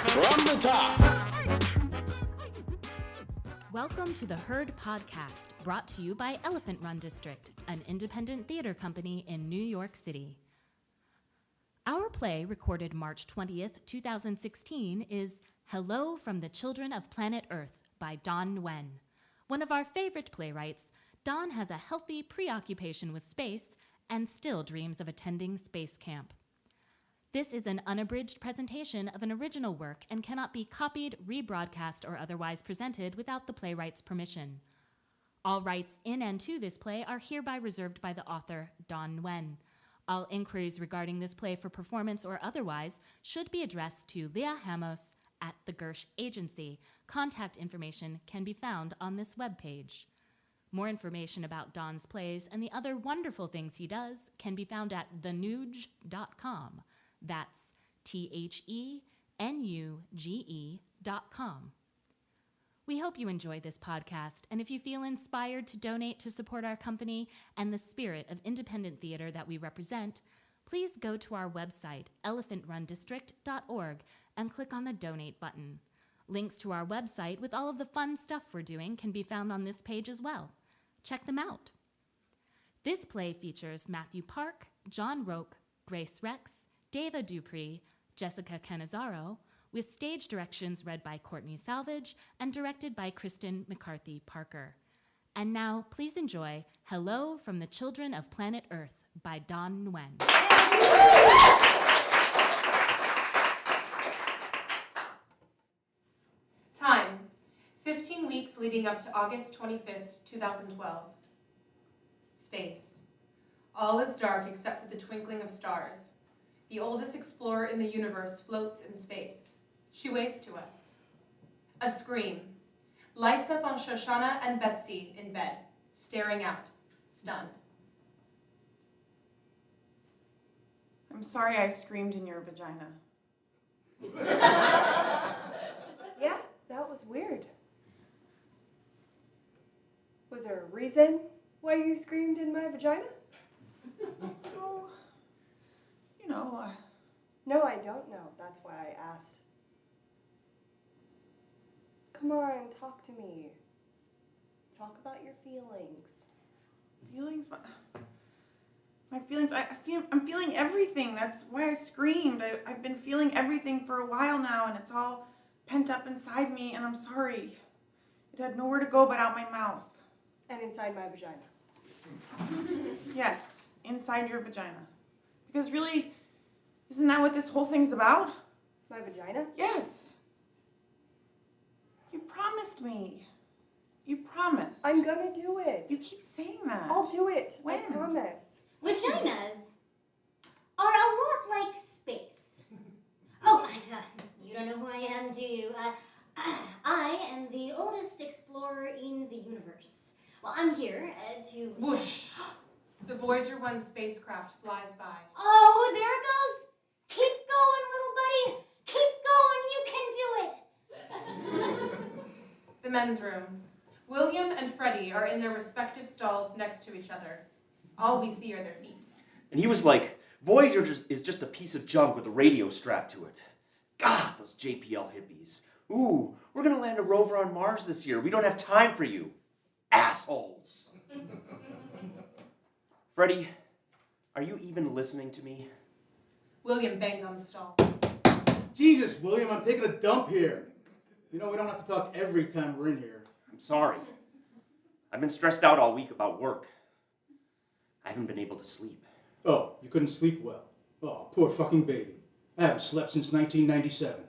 From the top. Welcome to the hERD podcast, brought to you by Elephant Run District, an independent theater company in New York City. Our play, recorded March 20th, 2016, is Hello from the Children of Planet Earth by Nguyen. One of our favorite playwrights, Don has a healthy preoccupation with space and still dreams of attending space camp. This is an unabridged presentation of an original work and cannot be copied, rebroadcast, or otherwise presented without the playwright's permission. All rights in and to this play are hereby reserved by the author, Don Nguyen. All inquiries regarding this play for performance or otherwise should be addressed to Leah Hamos at the Gersh Agency. Contact information can be found on this webpage. More information about Don's plays and the other wonderful things he does can be found at thenuge.com. That's THENUGE.com. We hope you enjoy this podcast, and if you feel inspired to donate to support our company and the spirit of independent theater that we represent, please go to our website, elephantrundistrict.org, and click on the donate button. Links to our website with all of the fun stuff we're doing can be found on this page as well. Check them out. This play features Mathew Park, John Roque, Grace Rex, Daiva Dupree, Jessica Cannizzaro, with stage directions read by Courtney Salvage and directed by Kristin McCarthy Parker. And now, please enjoy Hello from the Children of Planet Earth by Don Nguyen. Time, 15 weeks leading up to August 25th, 2012. Space. All is dark except for the twinkling of stars. The oldest explorer in the universe floats in space. She waves to us. A scream. Lights up on Shoshana and Betsy in bed, staring out, stunned. I'm sorry I screamed in your vagina. Yeah, that was weird. Was there a reason why you screamed in my vagina? Oh, you know. No, I don't know. That's why I asked. Come on, talk to me. Talk about your feelings. Feelings? My feelings, I'm feeling everything. That's why I screamed. I've been feeling everything for a while now, and it's all pent up inside me, and I'm sorry. It had nowhere to go but out my mouth. And inside my vagina. Yes, inside your vagina. Because really, isn't that what this whole thing's about? My vagina? Yes. You promised me. You promised. I'm gonna do it. You keep saying that. I'll do it. When? I promise. Vaginas are a lot like space. Oh, you don't know who I am, do you? I am the oldest explorer in the universe. Well, I'm here to... Whoosh! The Voyager 1 spacecraft flies by. Oh, there it goes! Keep going, little buddy! Keep going, you can do it! The men's room. William and Freddy are in their respective stalls next to each other. All we see are their feet. And he was like, Voyager is just a piece of junk with a radio strapped to it. God, those JPL hippies. Ooh, we're gonna land a rover on Mars this year. We don't have time for you. Assholes. Freddy, are you even listening to me? William bangs on the stall. Jesus, William, I'm taking a dump here. You know, we don't have to talk every time we're in here. I'm sorry. I've been stressed out all week about work. I haven't been able to sleep. Oh, you couldn't sleep well. Oh, poor fucking baby. I haven't slept since 1997.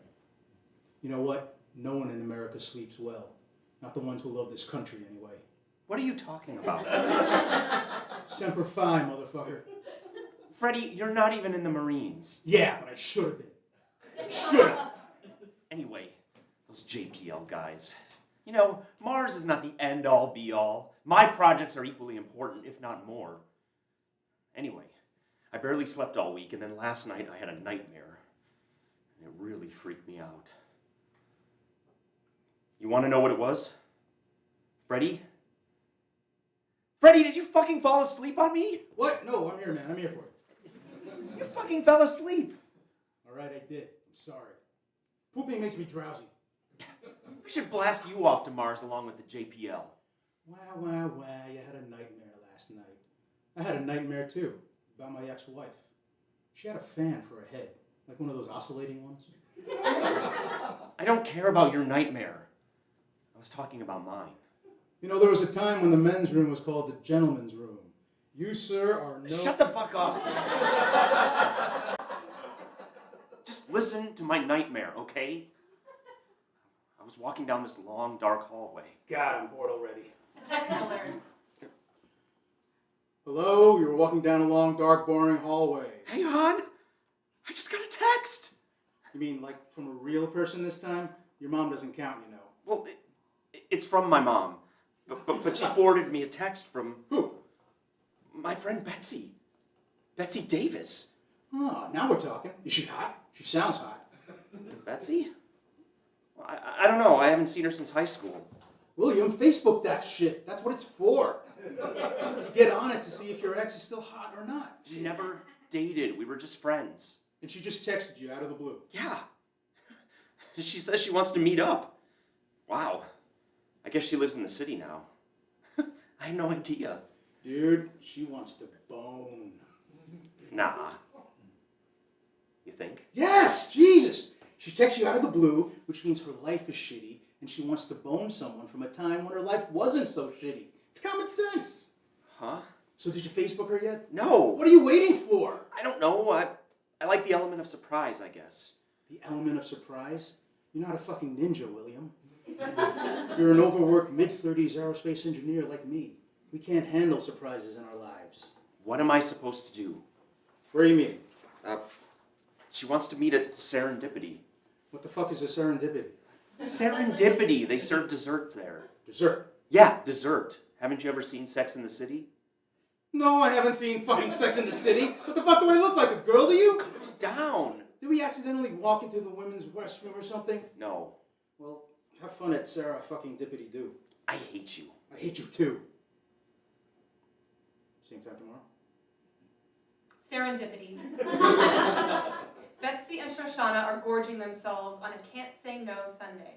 You know what? No one in America sleeps well. Not the ones who love this country, anyway. What are you talking about? Semper Fi, motherfucker. Freddy, you're not even in the Marines. Yeah, but I should have been. Should have. Anyway, those JPL guys. You know, Mars is not the end-all, be-all. My projects are equally important, if not more. Anyway, I barely slept all week, and then last night I had a nightmare. And it really freaked me out. You want to know what it was? Freddy? Freddy, did you fucking fall asleep on me? What? No, I'm here, man. I'm here for it. You fucking fell asleep. All right, I did. I'm sorry. Pooping makes me drowsy. I should blast you off to Mars along with the JPL. Wah, wah, wah. You had a nightmare last night. I had a nightmare, too, about my ex-wife. She had a fan for a head, like one of those oscillating ones. I don't care about your nightmare. I was talking about mine. You know, there was a time when the men's room was called the gentleman's room. You, sir, are no... Shut the fuck up. Just listen to my nightmare, okay? I was walking down this long, dark hallway. God, I'm bored already. Text alert. Hello? You were walking down a long, dark, boring hallway. Hey, hon. I just got a text. You mean, like, from a real person this time? Your mom doesn't count, you know. Well, it's from my mom. But she forwarded me a text from... Who? My friend Betsy. Betsy Davis. Oh, now we're talking. Is she hot? She sounds hot. Betsy? Well, I don't know. I haven't seen her since high school. William, Facebook that shit. That's what it's for. You get on it to see if your ex is still hot or not. We never dated. We were just friends. And she just texted you out of the blue. Yeah. She says she wants to meet up. Wow. I guess she lives in the city now. I had no idea. Dude, she wants to bone. Nah. You think? Yes, Jesus. She texts you out of the blue, which means her life is shitty, and she wants to bone someone from a time when her life wasn't so shitty. It's common sense. Huh? So did you Facebook her yet? No. What are you waiting for? I don't know. I like the element of surprise, I guess. The element of surprise? You're not a fucking ninja, William. You're an overworked mid-30s aerospace engineer like me. We can't handle surprises in our lives. What am I supposed to do? Where are you meeting? She wants to meet at Serendipity. What the fuck is a serendipity? Serendipity. They serve desserts there. Dessert. Yeah, dessert. Haven't you ever seen Sex in the City? No, I haven't seen fucking Sex in the City. What the fuck do I look like, a girl to you? Calm down. Did we accidentally walk into the women's restroom or something? No. Well, have fun at Sarah fucking Dippity Doo. I hate you. I hate you too. Same time tomorrow? Serendipity. Betsy and Shoshana are gorging themselves on a can't say no Sunday.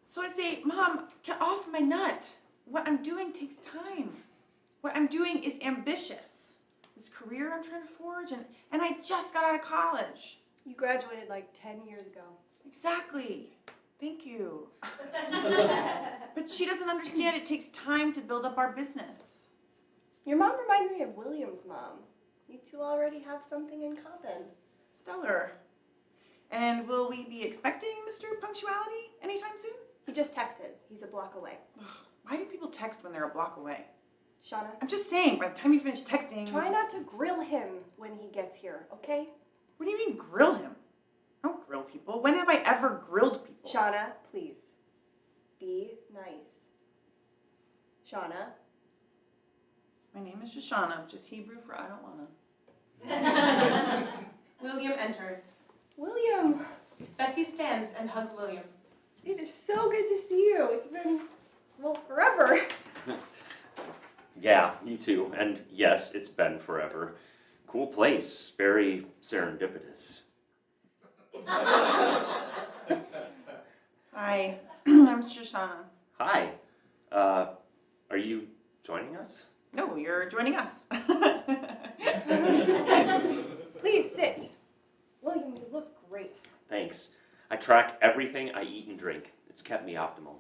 So I say, Mom, get off my nut. What I'm doing takes time. What I'm doing is ambitious. This career I'm trying to forge, and I just got out of college. You graduated like 10 years ago. Exactly. Thank you. But she doesn't understand it takes time to build up our business. Your mom reminds me of William's mom. You two already have something in common. Stellar. And will we be expecting Mr. Punctuality anytime soon? He just texted. He's a block away. Why do people text when they're a block away? Shauna, I'm just saying, by the time you finish texting... try not to grill him when he gets here, okay? What do you mean, grill him? I don't grill people. When have I ever grilled people? Shauna, please. Be nice. Shauna. My name is Shoshana, which is Hebrew for I don't wanna. William enters. William, Betsy stands and hugs William. it is so good to see you. It's been, well, forever. Yeah, me too. And yes, it's been forever. Cool place. Very serendipitous. Hi, I'm Shoshana. Hi. Are you joining us? No, you're joining us. Please sit. William, you look great. Thanks. I track everything I eat and drink. It's kept me optimal.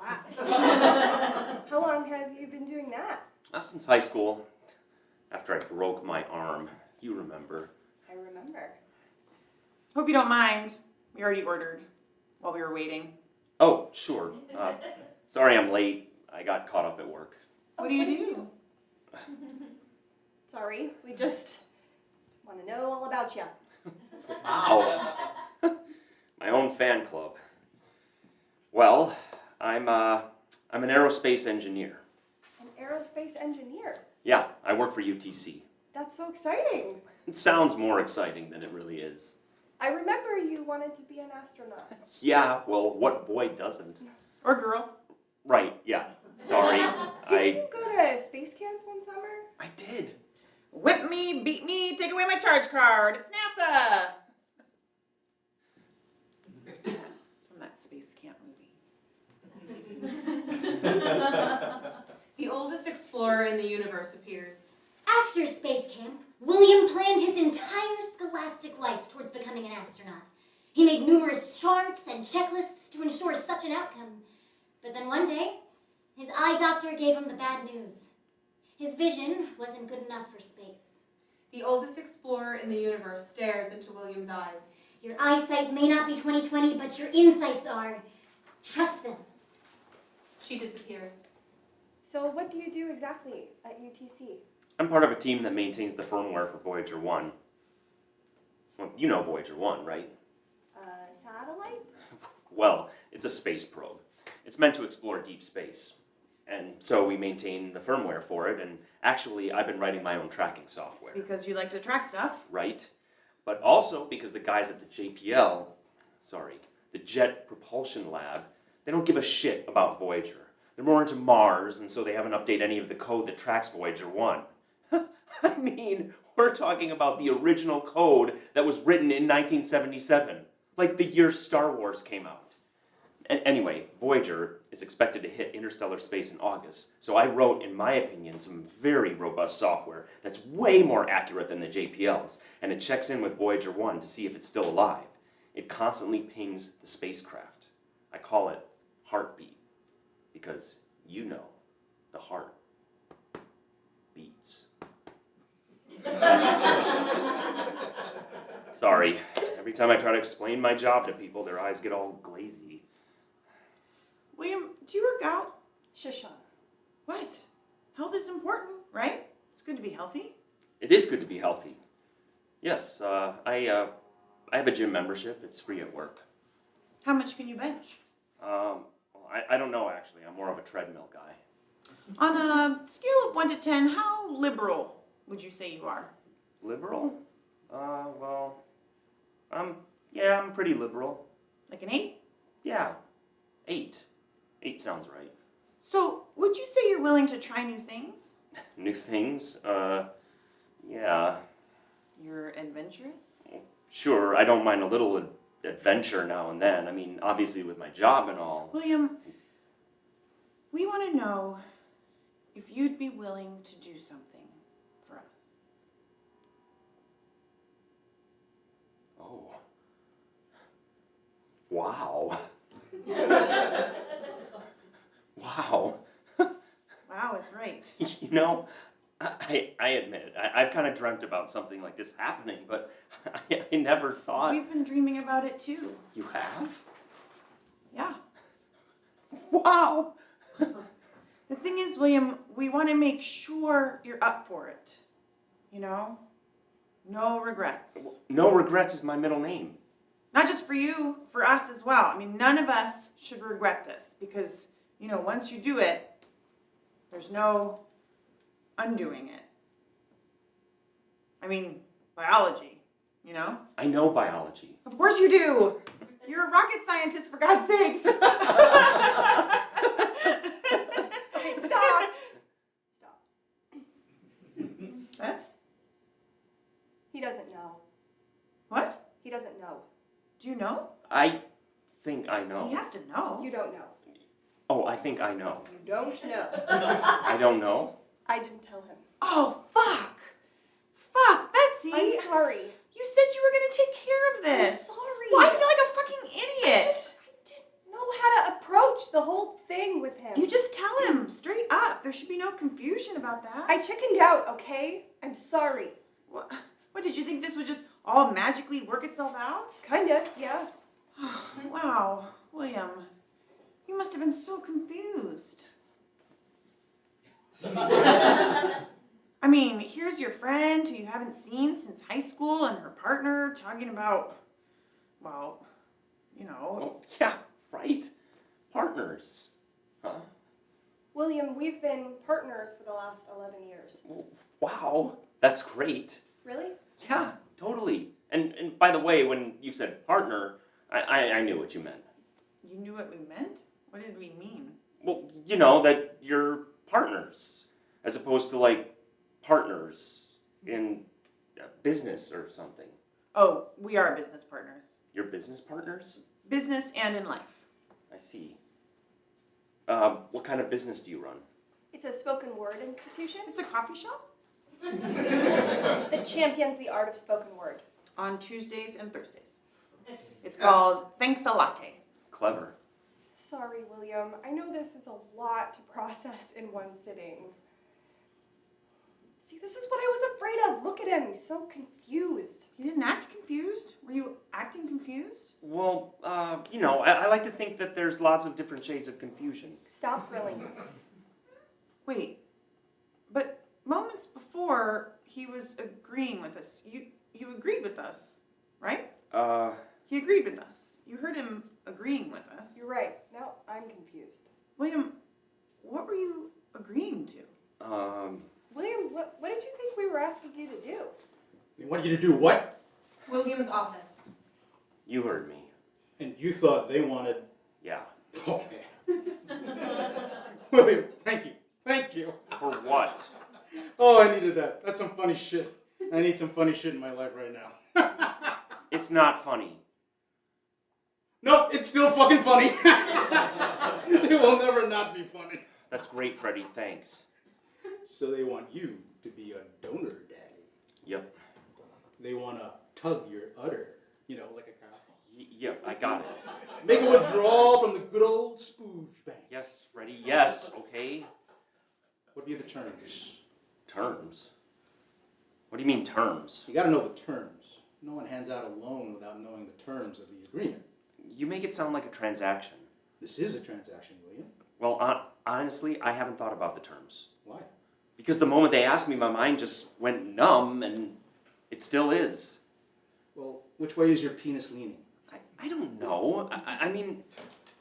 Wow. How long have you been doing that? Not since high school. After I broke my arm. You remember. I remember. Hope you don't mind. We already ordered while we were waiting. Oh, sure. Sorry I'm late. I got caught up at work. What do you do? Sorry, we just want to know all about you. Wow. My own fan club. Well, I'm an aerospace engineer. An aerospace engineer. Yeah, I work for UTC. That's so exciting. It sounds more exciting than it really is. I remember you wanted to be an astronaut. Yeah, well, what boy doesn't? Or girl. Right, yeah. Sorry. Did you go to to space camp one summer? I did. Whip me, beat me, take away my charge card. It's NASA. It's from that space camp movie. The oldest explorer in the universe appears. After space camp, William planned his entire scholastic life towards becoming an astronaut. He made numerous charts and checklists to ensure such an outcome. But then one day, his eye doctor gave him the bad news. His vision wasn't good enough for space. The oldest explorer in the universe stares into William's eyes. Your eyesight may not be 20/20, but your insights are. Trust them. She disappears. So what do you do exactly at UTC? I'm part of a team that maintains the firmware for Voyager 1. Well, you know Voyager 1, right? Satellite? Well, it's a space probe. It's meant to explore deep space. And so we maintain the firmware for it, and actually I've been writing my own tracking software. Because you like to track stuff. Right? But also because the guys at the the Jet Propulsion Lab, they don't give a shit about Voyager. They're more into Mars, and so they haven't updated any of the code that tracks Voyager 1. I mean, we're talking about the original code that was written in 1977, like the year Star Wars came out. Anyway, Voyager is expected to hit interstellar space in August, so I wrote, in my opinion, some very robust software that's way more accurate than the JPLs, and it checks in with Voyager 1 to see if it's still alive. It constantly pings the spacecraft. I call it Heartbeat, because you know the heart beats. Sorry, every time I try to explain my job to people, their eyes get all glazy. William, do you work out? Shoshana. What? Health is important, right? It's good to be healthy. It is good to be healthy. Yes, I have a gym membership. It's free at work. How much can you bench? Well, I don't know, actually. I'm more of a treadmill guy. On a scale of 1 to 10, how liberal would you say you are? Liberal? Well, I'm pretty liberal. Like an 8? Yeah, 8. 8 sounds right. So, would you say you're willing to try new things? New things? Yeah. You're adventurous? Sure, I don't mind a little adventure now and then. I mean, obviously with my job and all. William, we want to know if you'd be willing to do something for us. Oh. Wow. Wow. Wow is right. You know, I admit, I've kind of dreamt about something like this happening, but I never thought... We've been dreaming about it too. You have? Yeah. Wow! The thing is, William, we want to make sure you're up for it. You know? No regrets. No regrets is my middle name. Not just for you, for us as well. I mean, none of us should regret this because, you know, once you do it, there's no undoing it. I mean, biology, you know? I know biology. Of course you do. You're a rocket scientist, for God's sakes. Okay, stop. Stop. That's... He doesn't know. What? He doesn't know. Do you know? I think I know. He has to know. You don't know. Oh, I think I know. You don't know. I don't know? I didn't tell him. Oh, fuck. Fuck, Betsy. I'm sorry. You said you were going to take care of this. I'm sorry. Well, I feel like a fucking idiot. I didn't know how to approach the whole thing with him. You just tell him straight up. There should be no confusion about that. I chickened out, okay? I'm sorry. What did you think this would just all magically work itself out? Kinda, yeah. Wow, William, you must have been so confused. I mean, here's your friend who you haven't seen since high school and her partner talking about, well, you know. Oh, yeah, right. Partners. Huh? William, we've been partners for the last 11 years. Wow, that's great. Really? Yeah, totally. And by the way, when you said partner, I knew what you meant. You knew what we meant? What did we mean? Well, you know, that you're partners. as opposed to, like, partners in business or something. Oh, we are business partners. Your business partners? Business and in life. I see. What kind of business do you run? It's a spoken word institution It's a coffee shop that champions the art of spoken word. on Tuesdays and Thursdays. It's called Thanks a Latte. Clever. Sorry, William. I know this is a lot to process in one sitting. See, this is what I was afraid of. Look at him. He's so confused. You didn't act confused? Were you acting confused? Well, I like to think that there's lots of different shades of confusion. Stop grilling him. Wait, but moments before he was agreeing with us. You agreed with us, right? He agreed with us. You heard him agreeing with us. You're right. Now I'm confused. William, what were you agreeing to? William, what did you think we were asking you to do? They want you to do what? William's office. You heard me. And you thought they wanted... Yeah. Oh, man. William, thank you. Thank you. For what? Oh, I needed that. That's some funny shit. I need some funny shit in my life right now. It's not funny. Nope, it's still fucking funny. It will never not be funny. That's great, Freddy. Thanks. So they want you to be a donor daddy. Yep. They want to tug your udder, like a cow. Yep, I got it. Make a withdrawal from the good old spooge bank. Yes, Freddy. Yes, okay. What would be the terms? Terms? What do you mean terms? You got to know the terms. No one hands out a loan without knowing the terms of the agreement. You make it sound like a transaction. This is a transaction, William. Well, honestly, I haven't thought about the terms. Why? Because the moment they asked me, my mind just went numb, and it still is. Well, which way is your penis leaning? I don't know. I mean,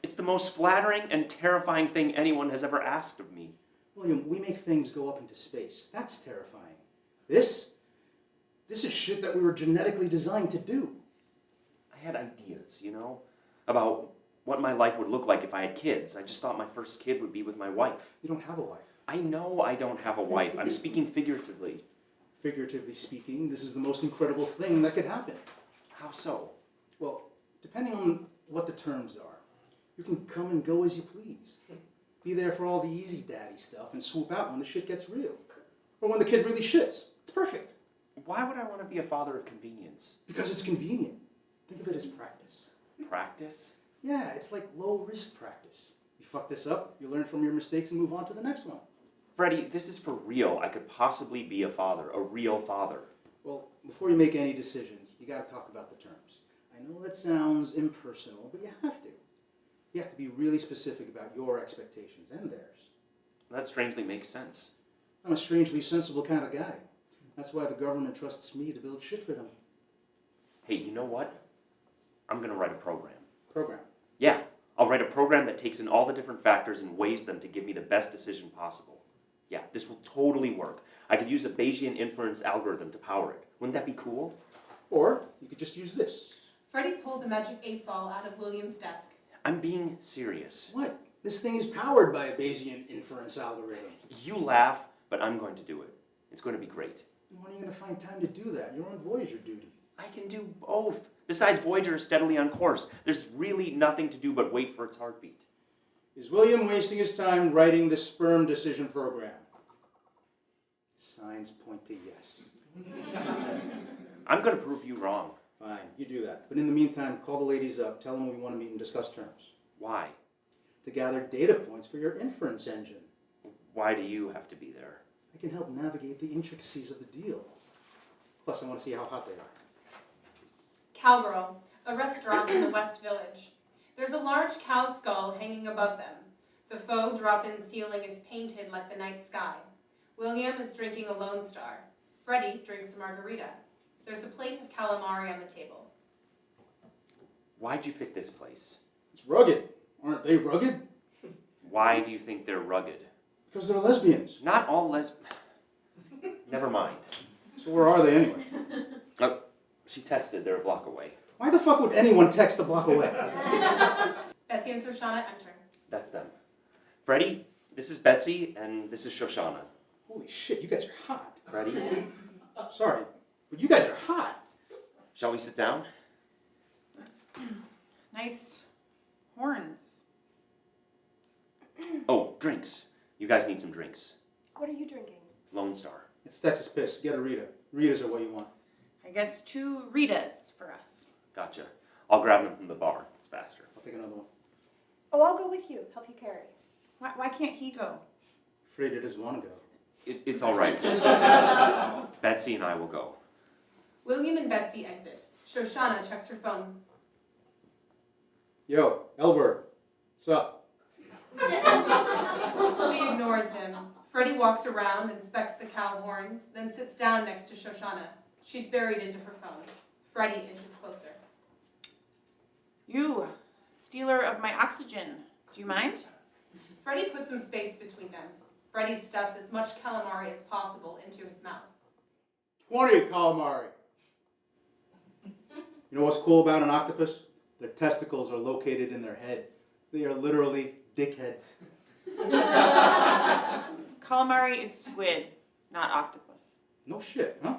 it's the most flattering and terrifying thing anyone has ever asked of me. William, we make things go up into space. That's terrifying. This is shit that we were genetically designed to do. I had ideas, about what my life would look like if I had kids. I just thought my first kid would be with my wife. You don't have a wife. I know I don't have a wife. I'm speaking figuratively. Figuratively speaking, this is the most incredible thing that could happen. How so? Well, depending on what the terms are, you can come and go as you please. Be there for all the easy daddy stuff and swoop out when the shit gets real. Or when the kid really shits. It's perfect. Why would I want to be a father of convenience? Because it's convenient. Think of it as practice. Practice? Yeah, it's like low-risk practice. You fuck this up, you learn from your mistakes and move on to the next one. Freddie, this is for real. I could possibly be a father, a real father. Well, before you make any decisions, you got to talk about the terms. I know that sounds impersonal, but you have to. You have to be really specific about your expectations and theirs. That strangely makes sense. I'm a strangely sensible kind of guy. That's why the government trusts me to build shit for them. Hey, you know what? I'm going to write a program. Program. Yeah, I'll write a program that takes in all the different factors and weighs them to give me the best decision possible. Yeah, this will totally work. I could use a Bayesian inference algorithm to power it. Wouldn't that be cool? Or you could just use this. Freddy pulls a magic 8-ball out of William's desk. I'm being serious. What? This thing is powered by a Bayesian inference algorithm. You laugh, but I'm going to do it. It's going to be great. When are you going to find time to do that? You're on Voyager duty. I can do both. Besides, Voyager is steadily on course. There's really nothing to do but wait for its heartbeat. Is William wasting his time writing the sperm decision program? Signs point to yes. I'm going to prove you wrong. Fine, you do that. But in the meantime, call the ladies up, tell them we want to meet and discuss terms. Why? To gather data points for your inference engine. Why do you have to be there? I can help navigate the intricacies of the deal. Plus, I want to see how hot they are. Cowgirl, a restaurant in the West Village. There's a large cow skull hanging above them. The faux drop-in ceiling is painted like the night sky. William is drinking a Lone Star. Freddy drinks a margarita. There's a plate of calamari on the table. Why'd you pick this place? It's rugged. Aren't they rugged? Why do you think they're rugged? Because they're lesbians. Not all Never mind. So where are they anyway? Oh, she texted. They're a block away. Why the fuck would anyone text a block away? Betsy and Shoshana enter. That's them. Freddy, this is Betsy, and this is Shoshana. Holy shit, you guys are hot. Freddy, Sorry, but you guys are hot. shall we sit down? Nice horns. Oh, drinks. You guys need some drinks. What are you drinking? Lone Star. It's Texas Piss. Get a Rita. Ritas are what you want. I guess 2 Ritas for us. Gotcha. I'll grab them from the bar. It's faster. I'll take another one. Oh, I'll go with you. Help you carry. Why can't he go? Freddy doesn't want to go. It's all right. Betsy and I will go. William and Betsy exit. Shoshana checks her phone. Yo, Elbert. What's up? She ignores him. Freddy walks around, inspects the cow horns, then sits down next to Shoshana. She's buried into her phone. Freddy inches closer. You, stealer of my oxygen. Do you mind? Freddy puts some space between them. Freddy stuffs as much calamari as possible into his mouth. 20 calamari. You know what's cool about an octopus? Their testicles are located in their head. They are literally dickheads. Calamari is squid, not octopus. No shit, huh?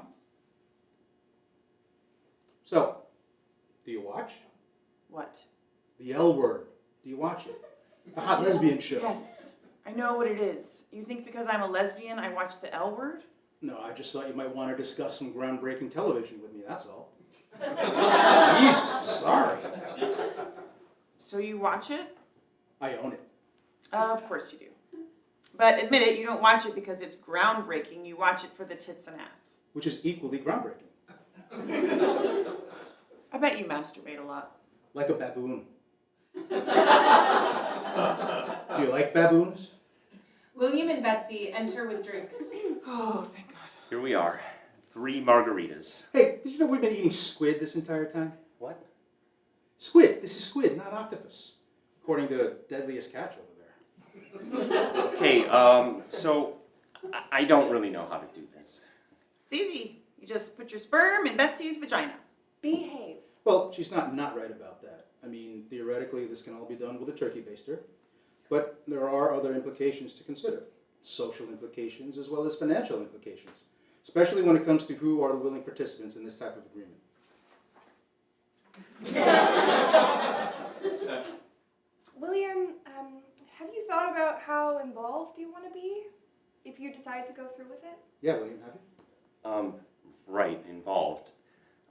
So, do you watch? What? The L Word. Do you watch it? The hot lesbian show. Yes, I know what it is. You think because I'm a lesbian I watch the L Word? No, I just thought you might want to discuss some groundbreaking television with me, that's all. Jesus, I'm sorry. So you watch it? I own it. Of course you do. But admit it, you don't watch it because it's groundbreaking. You watch it for the tits and ass. Which is equally groundbreaking. I bet you masturbate a lot. Like a baboon. Do you like baboons? William and Betsy enter with drinks. Oh, thank God. Here we are. 3 margaritas. Hey, did you know we've been eating squid this entire time? What? Squid. This is squid, not octopus. According to Deadliest Catch over there. Okay, so I don't really know how to do this. It's easy. You just put your sperm in Betsy's vagina. Behave. Well, she's not right about that. I mean, theoretically, this can all be done with a turkey baster. But there are other implications to consider. Social implications as well as financial implications. Especially when it comes to who are the willing participants in this type of agreement. William, have you thought about how involved you want to be if you decide to go through with it? Yeah, William, have you? Right, involved.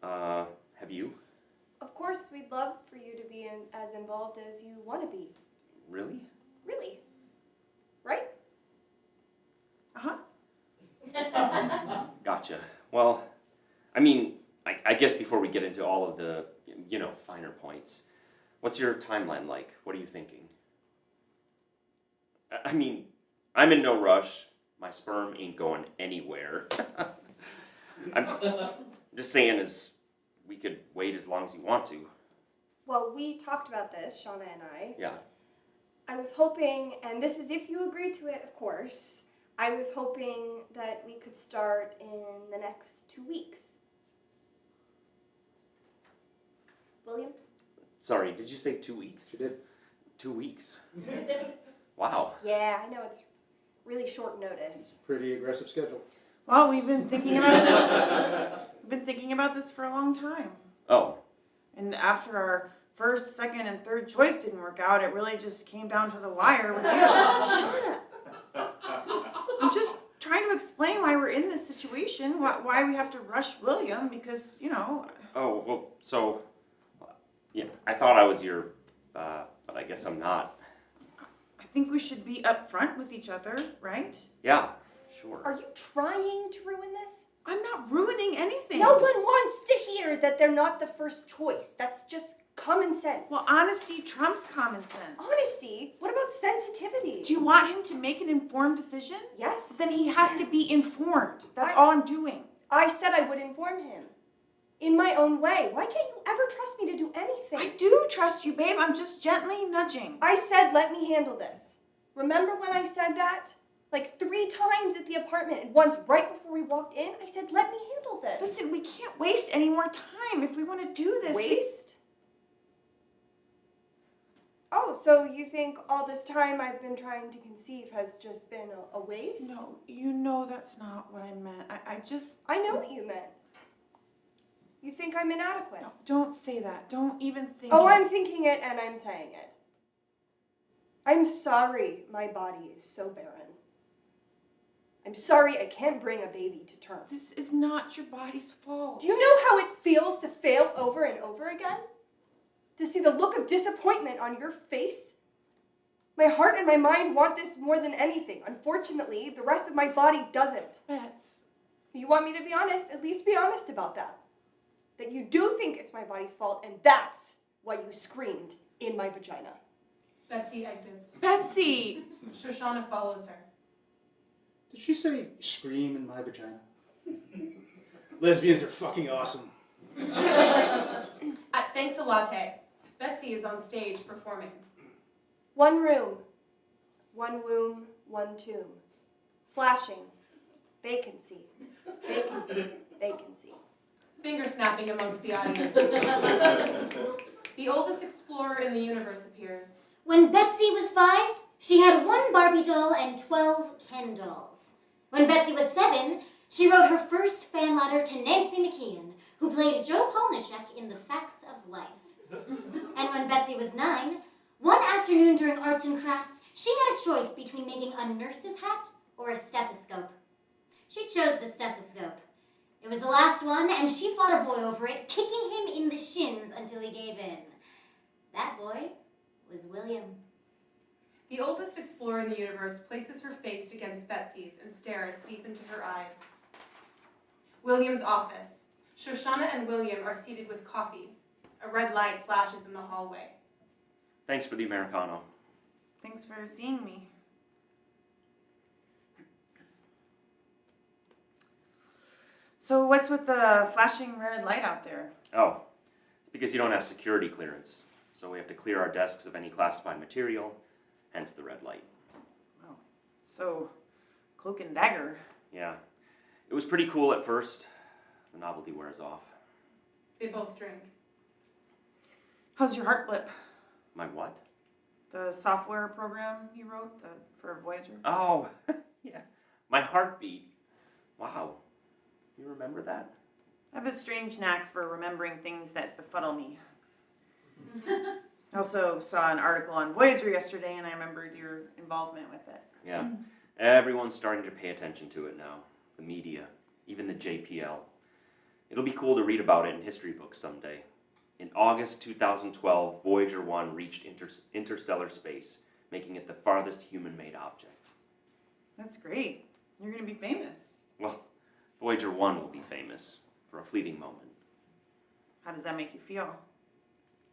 Have you? Of course, we'd love for you to be as involved as you want to be. Really? Really? Right? Uh-huh. Gotcha. Well, I mean, I guess before we get into all of the, finer points, what's your timeline like? What are you thinking? I mean, I'm in no rush. My sperm ain't going anywhere. I'm just saying we could wait as long as you want to. Well, we talked about this, Shauna and I. Yeah. I was hoping, and this is if you agree to it, of course, I was hoping that we could start in the next 2 weeks. William? Sorry, did you say 2 weeks? She did. 2 weeks? Wow. Yeah, I know it's really short notice. Pretty aggressive schedule. Well, we've been thinking about this. We've been thinking about this for a long time. Oh, And after our first, second, and third choice didn't work out, it really just came down to the wire with you. Shut up! I'm just trying to explain why we're in this situation, why we have to rush William, because, oh, well, so, yeah, I thought I was your, but I guess I'm not. I think we should be upfront with each other, right? Yeah, sure. Are you trying to ruin this? I'm not ruining anything. No one wants to hear that they're not the first choice. That's just common sense. Well, honesty trumps common sense. Honesty? What about sensitivity? Do you want him to make an informed decision? Yes. Then he has to be informed. That's all I'm doing. I said I would inform him. In my own way. Why can't you ever trust me to do anything? I do trust you, babe. I'm just gently nudging. I said let me handle this. Remember when I said that? Like 3 times at the apartment, and once right before we walked in, I said, let me handle this. Listen, we can't waste any more time if we want to do this. Waste? Oh, so you think all this time I've been trying to conceive has just been a waste? No, you know that's not what I meant. I know what you meant. You think I'm inadequate. No, don't say that. Don't even think Oh, it. I'm thinking it and I'm saying it. I'm sorry my body is so barren. I'm sorry I can't bring a baby to term. This is not your body's fault. Do you know how it feels to fail over and over again? To see the look of disappointment on your face? My heart and my mind want this more than anything. Unfortunately, the rest of my body doesn't. Bets. You want me to be honest? At least be honest about that. That you do think it's my body's fault, and that's why you screamed in my vagina. Betsy exits. Betsy! Shoshana follows her. Did she say scream in my vagina? Lesbians are fucking awesome. At Thanks a Latte, Betsy is on stage performing. One room, one womb, one tomb. Flashing, vacancy, vacancy, vacancy. Finger snapping amongst the audience. The oldest explorer in the universe appears. When Betsy was 5, she had 1 Barbie doll and 12 Ken dolls. When Betsy was 7, she wrote her first fan letter to Nancy McKeon, who played Joe Polnicek in The Facts of Life. And when Betsy was 9, one afternoon during arts and crafts, she had a choice between making a nurse's hat or a stethoscope. She chose the stethoscope. It was the last one, and she fought a boy over it, kicking him in the shins until he gave in. That boy was William. The oldest explorer in the universe places her face against Betsy's and stares deep into her eyes. William's office. Shoshana and William are seated with coffee. A red light flashes in the hallway. Thanks for the Americano. Thanks for seeing me. So what's with the flashing red light out there? Oh, it's because you don't have security clearance. So we have to clear our desks of any classified material, hence the red light. Oh, so cloak and dagger. Yeah. It was pretty cool at first. The novelty wears off. They both drink. How's your heart blip? My what? The software program you wrote for Voyager? Oh, yeah. My heartbeat. Wow. You remember that? I have a strange knack for remembering things that befuddle me. I also saw an article on Voyager yesterday, and I remembered your involvement with it. Yeah. Everyone's starting to pay attention to it now. The media, even the JPL. It'll be cool to read about it in history books someday. In August 2012, Voyager 1 reached interstellar space, making it the farthest human-made object. That's great. You're going to be famous. Well, Voyager 1 will be famous for a fleeting moment. How does that make you feel?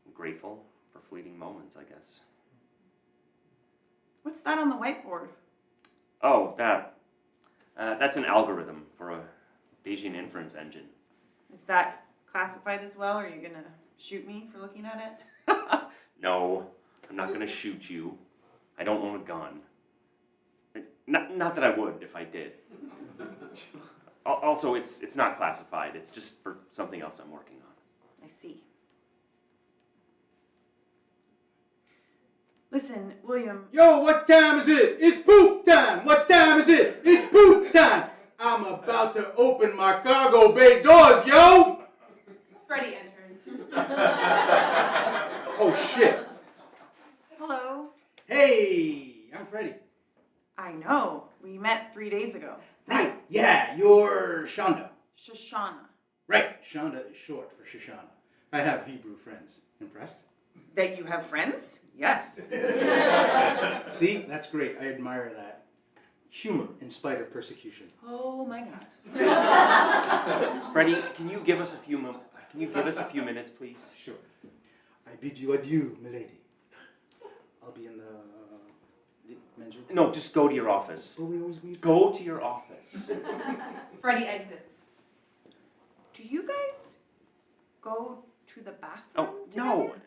I'm grateful for fleeting moments, I guess. What's that on the whiteboard? Oh, that's an algorithm for a Bayesian inference engine. Is that classified as well? Are you going to shoot me for looking at it? No, I'm not going to shoot you. I don't own a gun. Not that I would if I did. Also, it's not classified. It's just for something else I'm working on. I see. Listen, William. Yo, what time is it? It's poop time! What time is it? It's poop time! I'm about to open my cargo bay doors, yo! Freddy enters. Oh, shit. Hello. Hey, I'm Freddy. I know. We met 3 days ago. Right, yeah, you're Shonda. Shoshana. Right, Shonda is short for Shoshana. I have Hebrew friends. Impressed? That you have friends? Yes. See, that's great. I admire that. Humor in spite of persecution. Oh my God. Freddy, can you give us a few minutes, please? Sure. I bid you adieu, milady. I'll be in the men's room. No, just go to your office. Where we always meet. Go to your office. Freddy exits. Do you guys go to the bathroom Oh, together?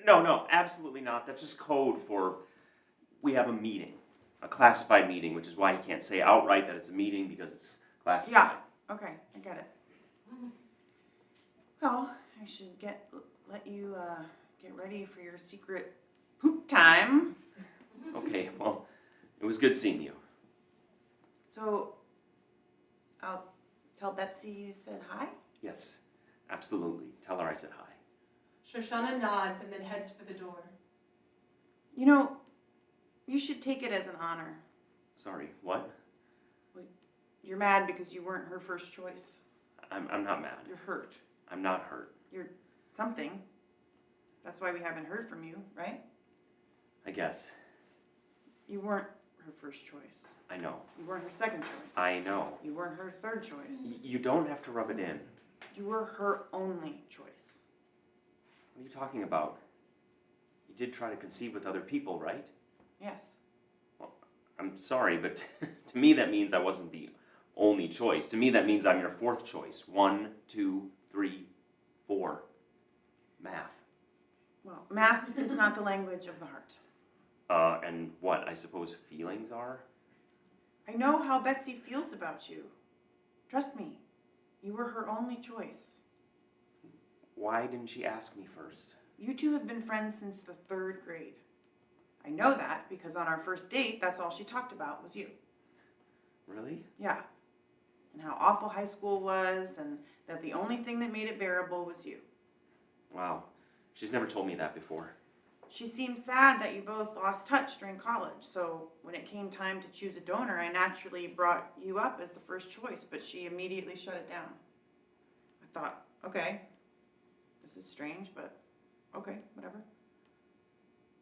no, absolutely not. That's just code for we have a meeting. A classified meeting, which is why he can't say outright that it's a meeting because it's classified. Yeah. Okay, I get it. Well, I should let you get ready for your secret Hoop time. Okay, well, it was good seeing you. So, I'll tell Betsy you said hi? Yes, absolutely. Tell her I said hi. Shoshana nods and then heads for the door. You know, you should take it as an honor. Sorry, what? You're mad because you weren't her first choice. I'm not mad. You're hurt. I'm not hurt. You're something. That's why we haven't heard from you, right? I guess. You weren't her first choice. I know. You weren't her second choice. I know. You weren't her third choice. You don't have to rub it in. You were her only choice. What are you talking about? You did try to conceive with other people, right? Yes. Well, I'm sorry, but to me that means I wasn't the only choice. To me that means I'm your fourth choice. 1, 2, 3, 4. Math. Well, math is not the language of the heart. And what, I suppose feelings are? I know how Betsy feels about you. Trust me, you were her only choice. Why didn't she ask me first? You two have been friends since the 3rd grade. I know that because on our first date, that's all she talked about was you. Really? Yeah. And how awful high school was, and that the only thing that made it bearable was you. Wow. She's never told me that before. She seemed sad that you both lost touch during college, so when it came time to choose a donor, I naturally brought you up as the first choice, but she immediately shut it down. I thought, okay, this is strange, but okay, whatever.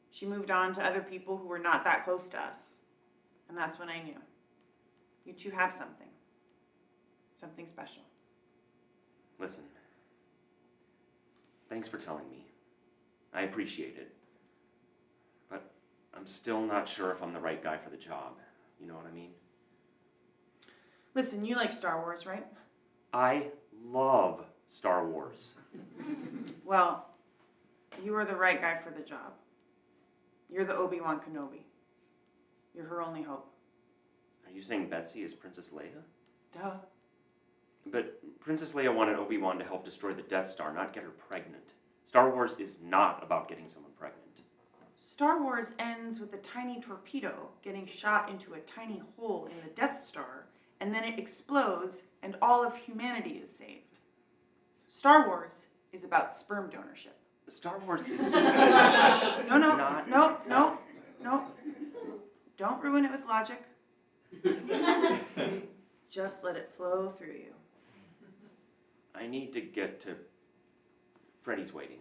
She moved on to other people who were not that close to us, and that's when I knew. You two have something. Something special. Listen. Thanks for telling me. I appreciate it. But I'm still not sure if I'm the right guy for the job. You know what I mean? Listen, you like Star Wars, right? I love Star Wars. Well, you are the right guy for the job. You're the Obi-Wan Kenobi. You're her only hope. Are you saying Betsy is Princess Leia? Duh. But Princess Leia wanted Obi-Wan to help destroy the Death Star, not get her pregnant. Star Wars is not about getting someone pregnant. Star Wars ends with a tiny torpedo getting shot into a tiny hole in the Death Star, and then it explodes, and all of humanity is saved. Star Wars is about sperm donorship. Star Wars is No. Don't ruin it with logic. Just let it flow through you. I need to get to... Freddy's waiting.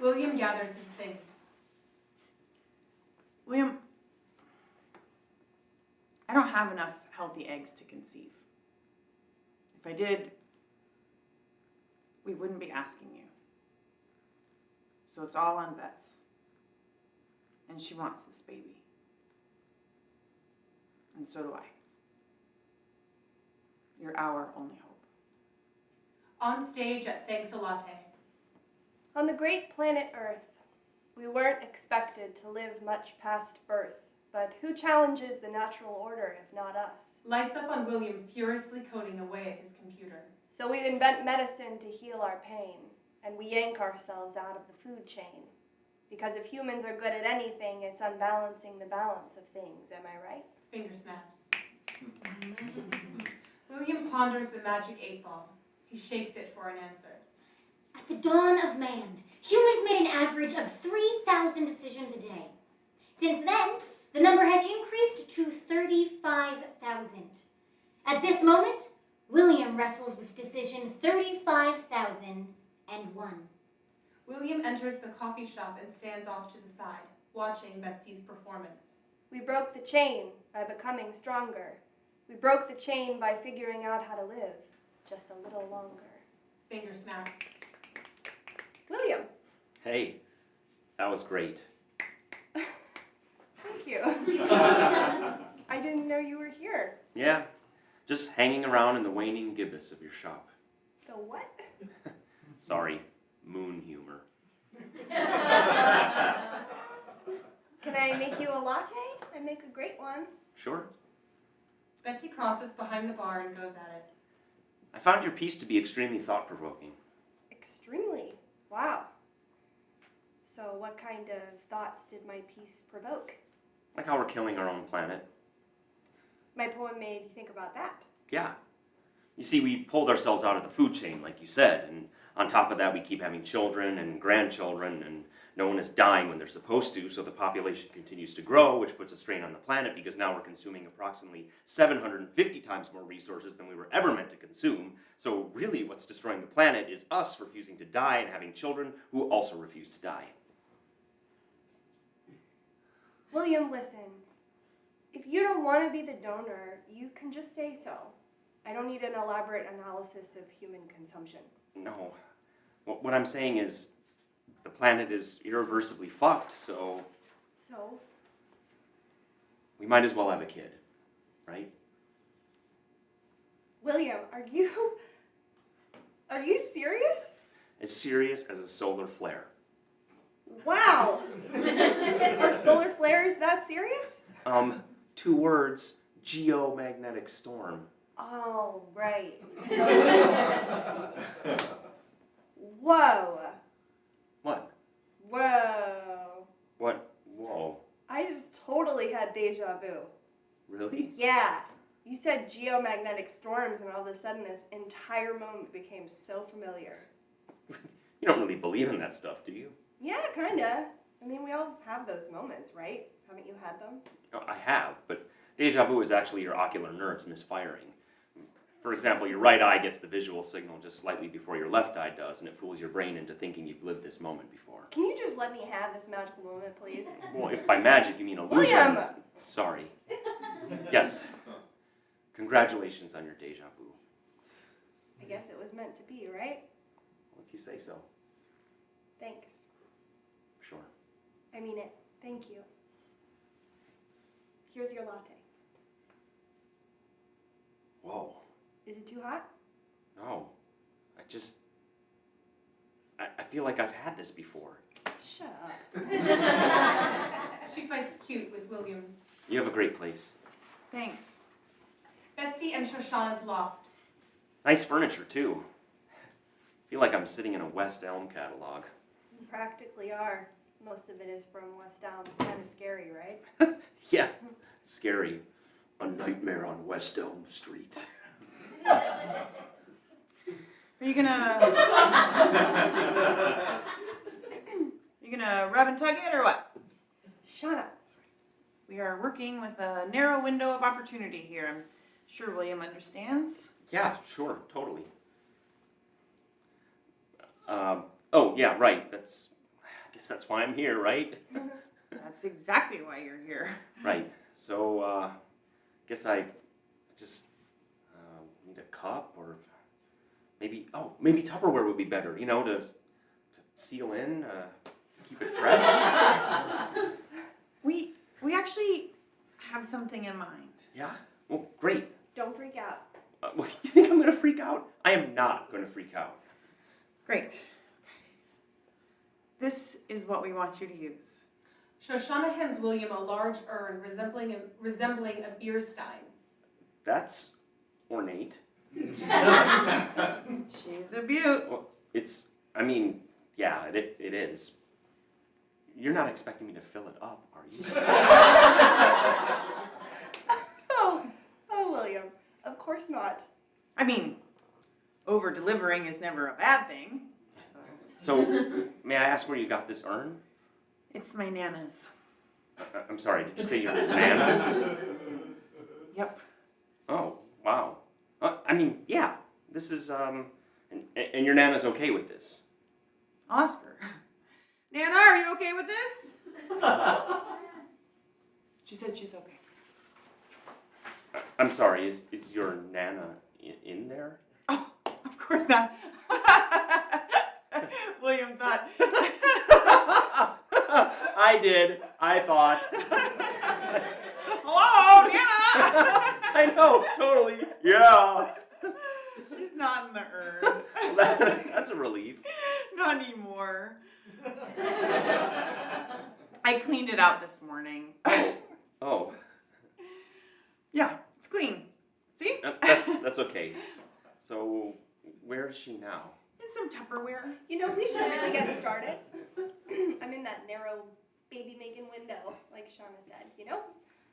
William gathers his things. William, I don't have enough healthy eggs to conceive. If I did, we wouldn't be asking you. So it's all on Bets. And she wants this baby. And so do I. You're our only hope. On stage at Thanks a Latte. On the great planet Earth, we weren't expected to live much past birth, but who challenges the natural order if not us? Lights up on William furiously coding away at his computer. So we invent medicine to heal our pain, and we yank ourselves out of the food chain. Because if humans are good at anything, it's unbalancing the balance of things, am I right? Finger snaps. William ponders the magic 8-ball. He shakes it for an answer. At the dawn of man, humans made an average of 3,000 decisions a day. Since then, the number has increased to 35,000. At this moment, William wrestles with decision 35,001. William enters the coffee shop and stands off to the side, watching Betsy's performance. We broke the chain by becoming stronger. We broke the chain by figuring out how to live just a little longer. Finger snaps. William. Hey, that was great. Thank you. I didn't know you were here. Yeah, just hanging around in the waning gibbous of your shop. The what? Sorry, moon humor. Can I make you a latte? I make a great one. Sure. Betsy crosses behind the bar and goes at it. I found your piece to be extremely thought-provoking. Extremely. Wow. So what kind of thoughts did my piece provoke? Like how we're killing our own planet. My poem made you think about that. Yeah. You see, we pulled ourselves out of the food chain, like you said, and on top of that, we keep having children and grandchildren, and no one is dying when they're supposed to, so the population continues to grow, which puts a strain on the planet because now we're consuming approximately 750 times more resources than we were ever meant to consume. So really, what's destroying the planet is us refusing to die and having children who also refuse to die. William, listen. If you don't want to be the donor, you can just say so. I don't need an elaborate analysis of human consumption. No. What I'm saying is, the planet is irreversibly fucked, so So? we might as well have a kid, right? William, are you serious? As serious as a solar flare. Wow! Are solar flares that serious? 2 words, geomagnetic storm. Oh, right. Those ones. Whoa. What? Whoa. What? Whoa. I just totally had deja vu. Really? Yeah. You said geomagnetic storms, and all of a sudden this entire moment became so familiar. You don't really believe in that stuff, do you? Yeah, kinda. I mean, we all have those moments, right? Haven't you had them? Oh, I have, but deja vu is actually your ocular nerves misfiring. For example, your right eye gets the visual signal just slightly before your left eye does, and it fools your brain into thinking you've lived this moment before. Can you just let me have this magical moment, please? Well, if by magic you mean illusions... William! Sorry. Yes. Congratulations on your deja vu. I guess it was meant to be, right? Well, if you say so. Thanks. Sure. I mean it. Thank you. Here's your latte. Whoa. Is it too hot? No. I feel like I've had this before. Shut up. She fights cute with William. You have a great place. Thanks. Betsy and Shoshana's loft. Nice furniture, too. I feel like I'm sitting in a West Elm catalog. You practically are. Most of it is from West Elm. Kind of scary, right? Yeah, scary. A nightmare on West Elm Street. Are you gonna... you gonna rub and tug it or what? Shut up. We are working with a narrow window of opportunity here. I'm sure William understands. Yeah, sure, totally. Oh, yeah, right. I guess that's why I'm here, right? That's exactly why you're here. Right. So, guess I just need a cup, or maybe Tupperware would be better, you know, to seal in, keep it fresh. We actually have something in mind. Yeah? Well, great. Don't freak out. What, you think I'm going to freak out? I am not going to freak out. Great. This is what we want you to use. Shoshana hands William a large urn resembling a beer stein. That's ornate. She's a beaut. Well, yeah, it is. You're not expecting me to fill it up, are you? Oh, William. Of course not. I mean, over-delivering is never a bad thing. So, may I ask where you got this urn? It's my Nana's. I'm sorry, did you say your Nana's? Yep. Oh, wow. Yeah, this is, and your Nana's okay with this? I'll ask her. Nana, are you okay with this? She said she's okay. I'm sorry, is your Nana in there? Oh, of course not. William thought. I thought. Hello, Nana! I know, totally. Yeah. She's not in the urn. That's a relief. Not anymore. I cleaned it out this morning. Oh. Yeah, it's clean. See? That's okay. So, where is she now? In some Tupperware. You know, we should really get started. I'm in that narrow baby-making window, like Shauna said, you know?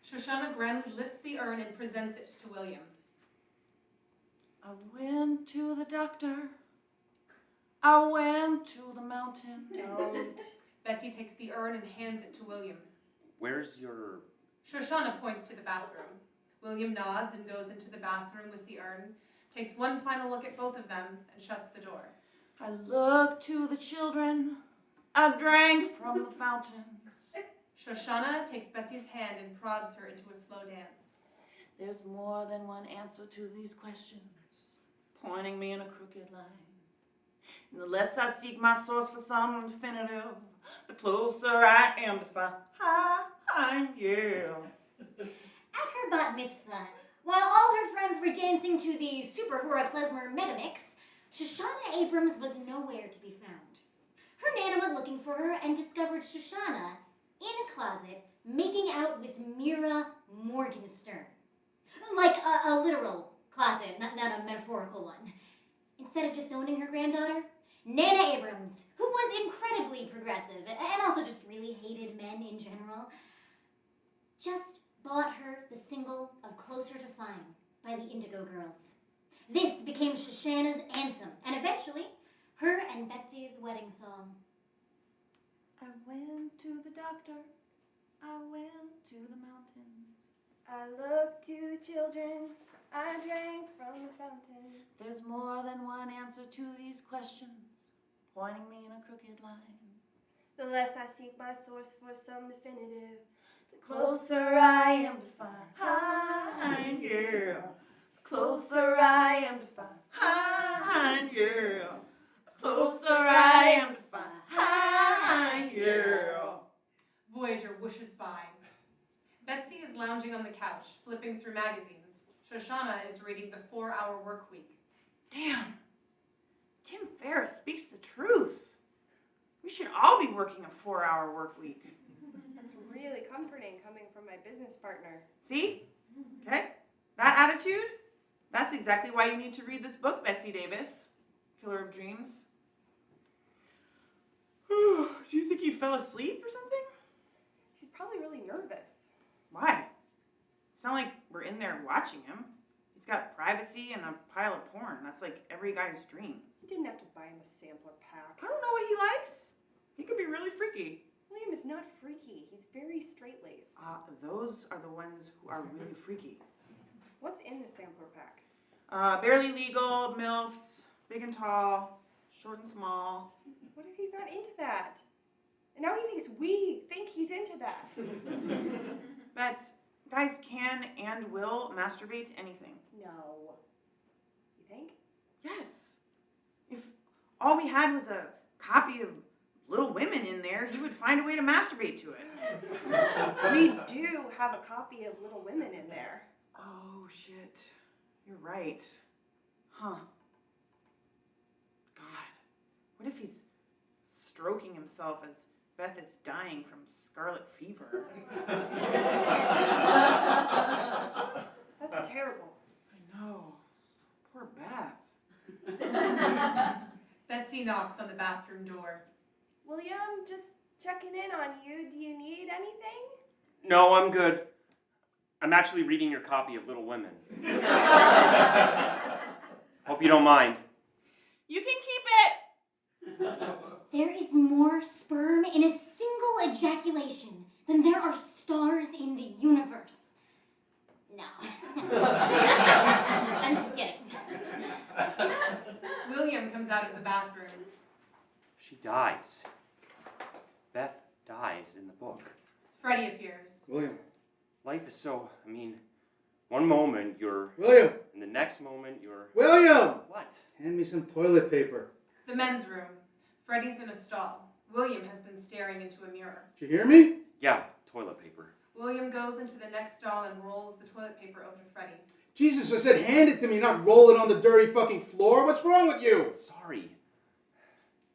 Shoshana grandly lifts the urn and presents it to William. I went to the doctor. I went to the mountain. Don't. Betsy takes the urn and hands it to William. Where's your... Shoshana points to the bathroom. William nods and goes into the bathroom with the urn, takes one final look at both of them, and shuts the door. I looked to the children. I drank from the fountain. Shoshana takes Betsy's hand and prods her into a slow dance. There's more than one answer to these questions, pointing me in a crooked line. And the less I seek my source for some definitive, the closer I am to find you. At her bat mitzvah, while all her friends were dancing to the super hora klezmer megamix, Shoshana Abrams was nowhere to be found. Her nana went looking for her and discovered Shoshana in a closet making out with Mira Morgenstern. Like a literal closet, not a metaphorical one. Instead of disowning her granddaughter, Nana Abrams, who was incredibly progressive and also just really hated men in general, just bought her the single of Closer to Fine by the Indigo Girls. This became Shoshana's anthem, and eventually, her and Betsy's wedding song. I went to the doctor. I went to the mountain. I looked to the children. I drank from the fountain. There's more than one answer to these questions, pointing me in a crooked line. The less I seek my source for some definitive, The closer I am to find you. The closer I am to find you. The closer I am to find you. Voyager whooshes by. Betsy is lounging on the couch, flipping through magazines. Shoshana is reading the 4-Hour Work Week. Damn. Tim Ferriss speaks the truth. We should all be working a 4-hour work week. that's really comforting coming from my business partner. See? Okay? That attitude, that's exactly why you need to read this book, Betsy Davis, Killer of Dreams. Do you think he fell asleep or something? He's probably really nervous. Why? It's not like we're in there watching him. He's got privacy and a pile of porn. That's like every guy's dream. You didn't have to buy him a sampler pack. I don't know what he likes. He could be really freaky. William is not freaky. He's very straight-laced. Those are the ones who are really freaky. What's in the sampler pack? Barely legal, MILFs, big and tall, short and small. What if he's not into that? And now he thinks we think he's into that. Bets, guys can and will masturbate to anything. No. You think? Yes. If all we had was a copy of Little Women in there, he would find a way to masturbate to it. We do have a copy of Little Women in there. Oh, shit. You're right. Huh. God. What if he's stroking himself as Beth is dying from scarlet fever? That's terrible. I know. Poor Beth. Betsy knocks on the bathroom door. William, just checking in on you. Do you need anything? No, I'm good. I'm actually reading your copy of Little Women. Hope you don't mind. You can keep it! There is more sperm in a single ejaculation than there are stars in the universe. No. I'm just kidding. William comes out of the bathroom. She dies. Beth dies in the book. Freddy appears. William. Life is so, one moment you're... William! And the next moment you're... William! What? Hand me some toilet paper. The men's room. Freddy's in a stall. William has been staring into a mirror. Did you hear me? Yeah, toilet paper. William goes into the next stall and rolls the toilet paper over to Freddy. Jesus, I said hand it to me, not roll it on the dirty fucking floor. What's wrong with you? Sorry.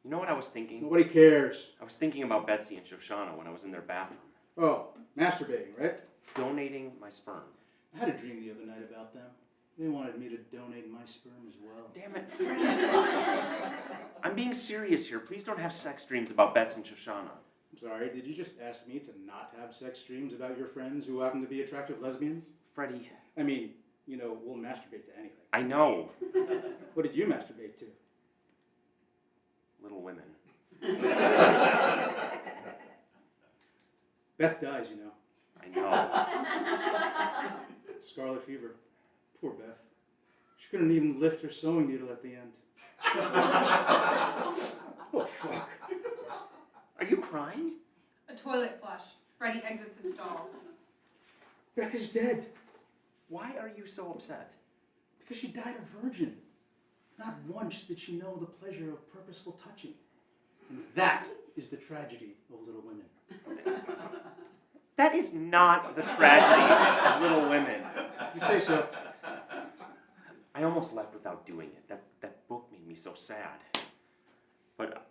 You know what I was thinking? Nobody cares. I was thinking about Betsy and Shoshana when I was in their bathroom. Oh, masturbating, right? Donating my sperm. I had a dream the other night about them. They wanted me to donate my sperm as well. Damn it, Freddy. I'm being serious here. Please don't have sex dreams about Betsy and Shoshana. I'm sorry, did you just ask me to not have sex dreams about your friends who happen to be attractive lesbians? Freddie. I mean, you know, we'll masturbate to anything. I know. What did you masturbate to? Little Women. Beth dies, you know. I know. Scarlet fever. Poor Beth. She couldn't even lift her sewing needle at the end. Oh, fuck. Are you crying? A toilet flush. Freddy exits his stall. Beth is dead. Why are you so upset? Because she died a virgin. Not once did she know the pleasure of purposeful touching. And that is the tragedy of Little Women. That is not the tragedy of Little Women. You say so. I almost left without doing it. That book made me so sad. But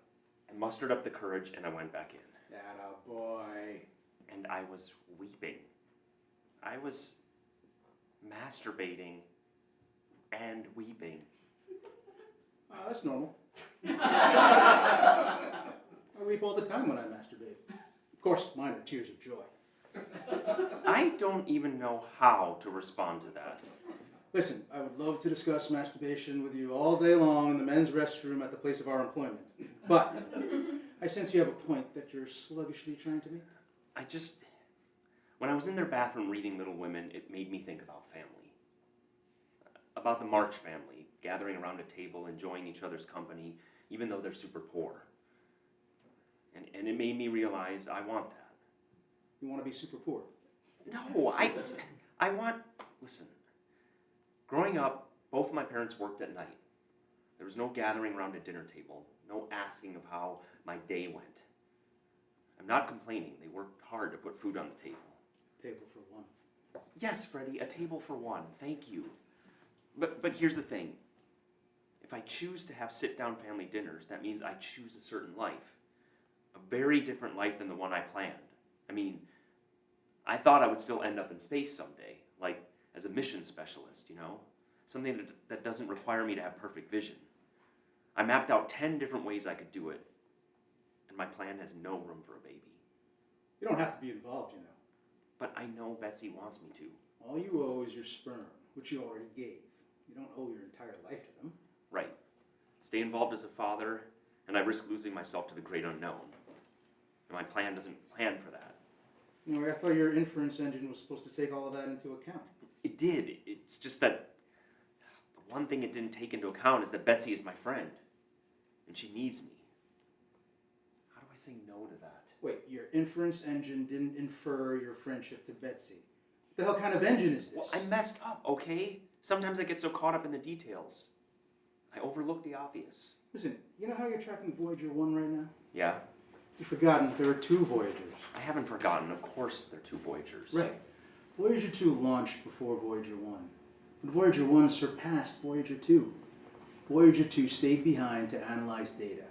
I mustered up the courage and I went back in. Attaboy. And I was weeping. I was masturbating and weeping. That's normal. I weep all the time when I masturbate. Of course, mine are tears of joy. I don't even know how to respond to that. Listen, I would love to discuss masturbation with you all day long in the men's restroom at the place of our employment. But I sense you have a point that you're sluggishly trying to make. When I was in their bathroom reading Little Women, it made me think about family. About the March family, gathering around a table, enjoying each other's company, even though they're super poor. And it made me realize I want that. You want to be super poor? No, I want... Listen, growing up, both my parents worked at night. There was no gathering around a dinner table, no asking of how my day went. I'm not complaining. They worked hard to put food on the table. Table for one. Yes, Freddie, a table for one. Thank you. But here's the thing. If I choose to have sit-down family dinners, that means I choose a certain life. A very different life than the one I planned. I mean, I thought I would still end up in space someday, like as a mission specialist, you know? Something that doesn't require me to have perfect vision. I mapped out 10 different ways I could do it, and my plan has no room for a baby. You don't have to be involved, you know. But I know Betsy wants me to. All you owe is your sperm, which you already gave. You don't owe your entire life to them. Right. Stay involved as a father, and I risk losing myself to the great unknown. And my plan doesn't plan for that. You know, I thought your inference engine was supposed to take all of that into account. It did. It's just that the one thing it didn't take into account is that Betsy is my friend. And she needs me. How do I say no to that? Wait, your inference engine didn't infer your friendship to Betsy. What the hell kind of engine is this? Well, I messed up, okay? Sometimes I get so caught up in the details. I overlook the obvious. Listen, you know how you're tracking Voyager 1 right now? Yeah? You've forgotten there are 2 Voyagers. I haven't forgotten. Of course there are 2 Voyagers. Right. Voyager 2 launched before Voyager 1. But Voyager 1 surpassed Voyager 2. Voyager 2 stayed behind to analyze data.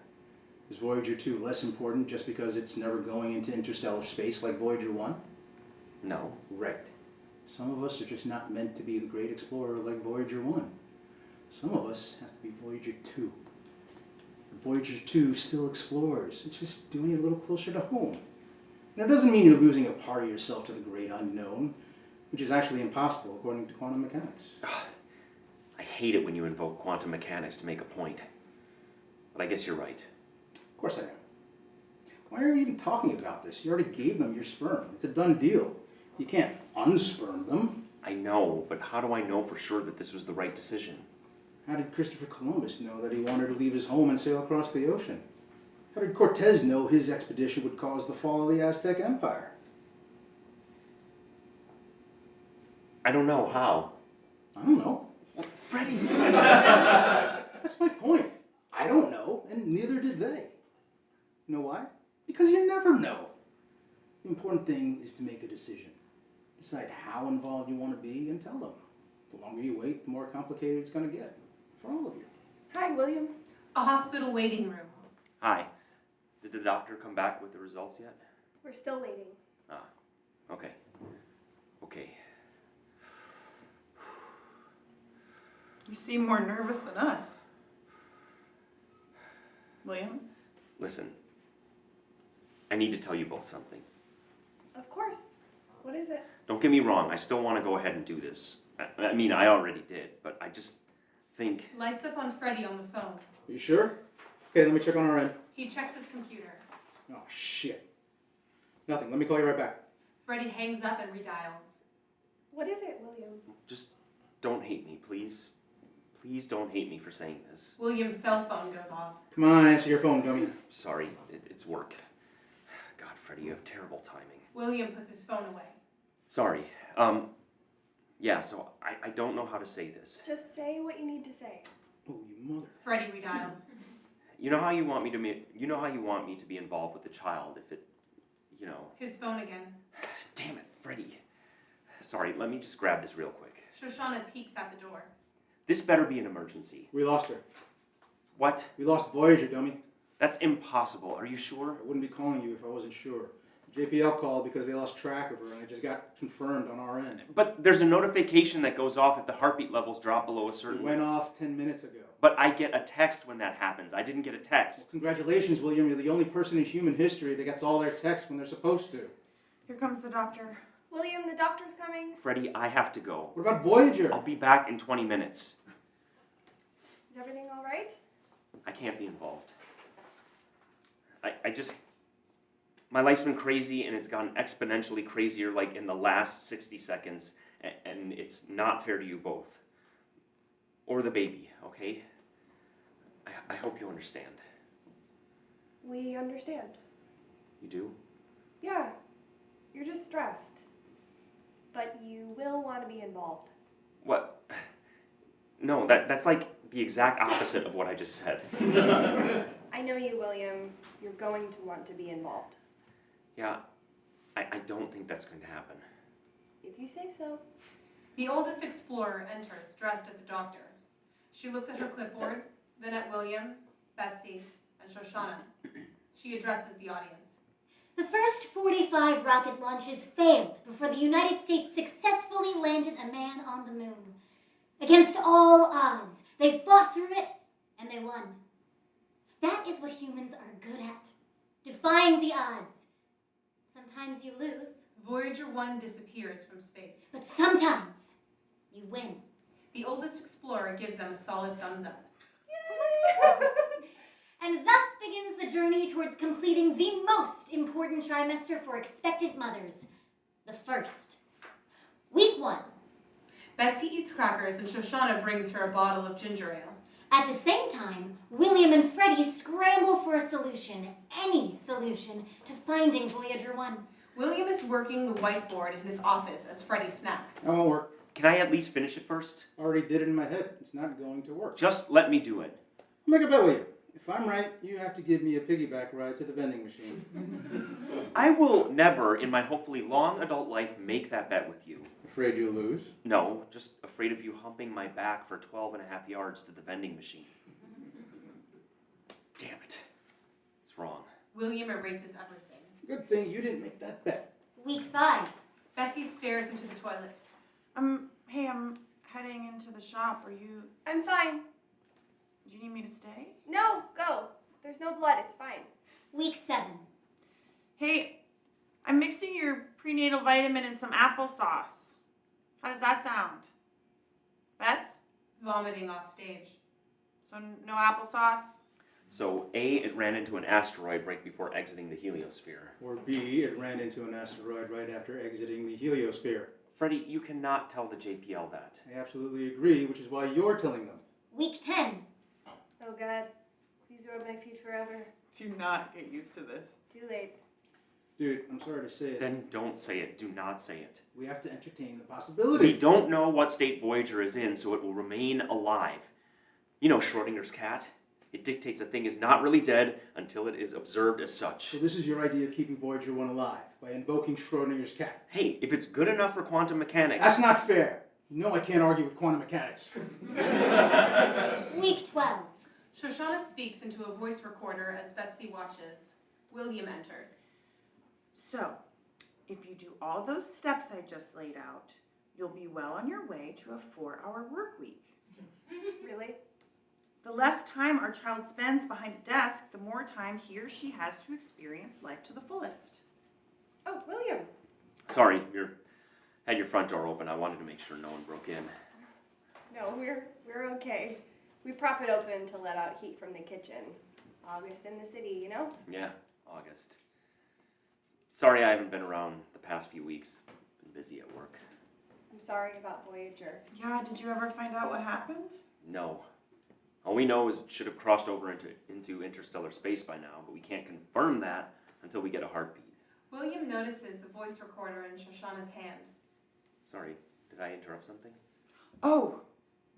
Is Voyager 2 less important just because it's never going into interstellar space like Voyager 1? No. Right. Some of us are just not meant to be the great explorer like Voyager 1. Some of us have to be Voyager 2. But Voyager 2 still explores. It's just doing it a little closer to home. And it doesn't mean you're losing a part of yourself to the great unknown, which is actually impossible according to quantum mechanics. I hate it when you invoke quantum mechanics to make a point. But I guess you're right. Of course I am. Why are you even talking about this? You already gave them your sperm. It's a done deal. You can't unsperm them. I know, but how do I know for sure that this was the right decision? How did Christopher Columbus know that he wanted to leave his home and sail across the ocean? How did Cortez know his expedition would cause the fall of the Aztec Empire? I don't know how. I don't know. Freddy! That's my point. I don't know, and neither did they. You know why? Because you never know. The important thing is to make a decision. Decide how involved you want to be and tell them. The longer you wait, the more complicated it's going to get. For all of you. Hi, William. A hospital waiting room. Hi. Did the doctor come back with the results yet? We're still waiting. Ah, okay. Okay. You seem more nervous than us. William? Listen, I need to tell you both something. Of course. What is it? Don't get me wrong, I still want to go ahead and do this. I mean, I already did, but I just think... Lights up on Freddy on the phone. You sure? Okay, let me check on our end. He checks his computer. Oh, shit. Nothing. Let me call you right back. Freddy hangs up and redials. What is it, William? Just don't hate me, please. Please don't hate me for saying this. William's cell phone goes off. Come on, answer your phone, dummy. Sorry, it's work. God, Freddy, you have terrible timing. William puts his phone away. Sorry. Yeah, so I don't know how to say this. Just say what you need to say. Oh, you mother. Freddy redials. You know how you want me to be involved with the child if it, you know... His phone again. Damn it, Freddy. Sorry, let me just grab this real quick. Shoshana peeks at the door. This better be an emergency. We lost her. What? We lost Voyager, dummy. That's impossible. Are you sure? I wouldn't be calling you if I wasn't sure. JPL called because they lost track of her, and it just got confirmed on our end. But there's a notification that goes off if the heartbeat levels drop below a It certain... went off 10 minutes ago. But I get a text when that happens. I didn't get a Well, text. congratulations, William. You're the only person in human history that gets all their texts when they're supposed to. Here comes the doctor. William, the doctor's coming. Freddie, I have to go. What about Voyager? I'll be back in 20 minutes. Is everything all right? I can't be involved. I just... My life's been crazy, and it's gotten exponentially crazier, like, in the last 60 seconds, and it's not fair to you both. Or the baby, okay? I hope you understand. We understand. You do? Yeah. You're just stressed. But you will want to be involved. What? No, that's like the exact opposite of what I just said. I know you, William. You're going to want to be involved. Yeah, I don't think that's going to happen. If you say so. The oldest explorer enters, dressed as a doctor. She looks at her clipboard, then at William, Betsy, and Shoshana. She addresses the audience. The first 45 rocket launches failed before the United States successfully landed a man on the moon. Against all odds, they fought through it, and they won. That is what humans are good at, defying the odds. Sometimes you lose. Voyager 1 disappears from space. But sometimes you win. The oldest explorer gives them a solid thumbs up. And thus begins the journey towards completing the most important trimester for expectant mothers, the first. Week 1. Betsy eats crackers and Shoshana brings her a bottle of ginger ale. At the same time, William and Freddy scramble for a solution, any solution, to finding Voyager 1. William is working the whiteboard in his office as Freddy snacks. That won't work. Can I at least finish it first? I already did it in my head. It's not going to work. Just let me do it. I'll make a bet with you. If I'm right, you have to give me a piggyback ride to the vending machine. I will never, in my hopefully long adult life, make that bet with you. Afraid you'll lose? No, just afraid of you humping my back for 12 and a half yards to the vending machine. Damn it. It's wrong. William erases everything. Good thing you didn't make that bet. Week 5. Betsy stares into the toilet. Hey, I'm heading into the shop. Are you... I'm fine. Do you need me to stay? No, go. There's no blood. It's fine. Week 7. Hey, I'm mixing your prenatal vitamin and some applesauce. How does that sound? Bets? Vomiting off stage. So no applesauce? So A, it ran into an asteroid right before exiting the heliosphere. Or B, it ran into an asteroid right after exiting the heliosphere. Freddie, you cannot tell the JPL that. I absolutely agree, which is why you're telling them. Week 10. Oh, God. Please rub my feet forever. Do not get used to this. Too late. Dude, I'm sorry to say it. Then don't say it. Do not say it. We have to entertain the possibility. We don't know what state Voyager is in, so it will remain alive. You know Schrodinger's cat? It dictates a thing is not really dead until it is observed as such. So this is your idea of keeping Voyager 1 alive, by invoking Schrodinger's cat. Hey, if it's good enough for quantum mechanics... That's not fair. You know I can't argue with quantum mechanics. Week 12. Shoshana speaks into a voice recorder as Betsy watches. William enters. So, if you do all those steps I just laid out, you'll be well on your way to a 4-hour work week. Really? The less time our child spends behind a desk, the more time he or she has to experience life to the fullest. Oh, William. Sorry, you had your front door open. I wanted to make sure no one broke in. No, we're okay. We prop it open to let out heat from the kitchen. August in the city, you know? Yeah, August. Sorry I haven't been around the past few weeks. Been busy at work. I'm sorry about Voyager. Yeah, did you ever find out what happened? No. All we know is it should have crossed over into interstellar space by now, but we can't confirm that until we get a heartbeat. William notices the voice recorder in Shoshana's hand. Sorry, did I interrupt something? Oh,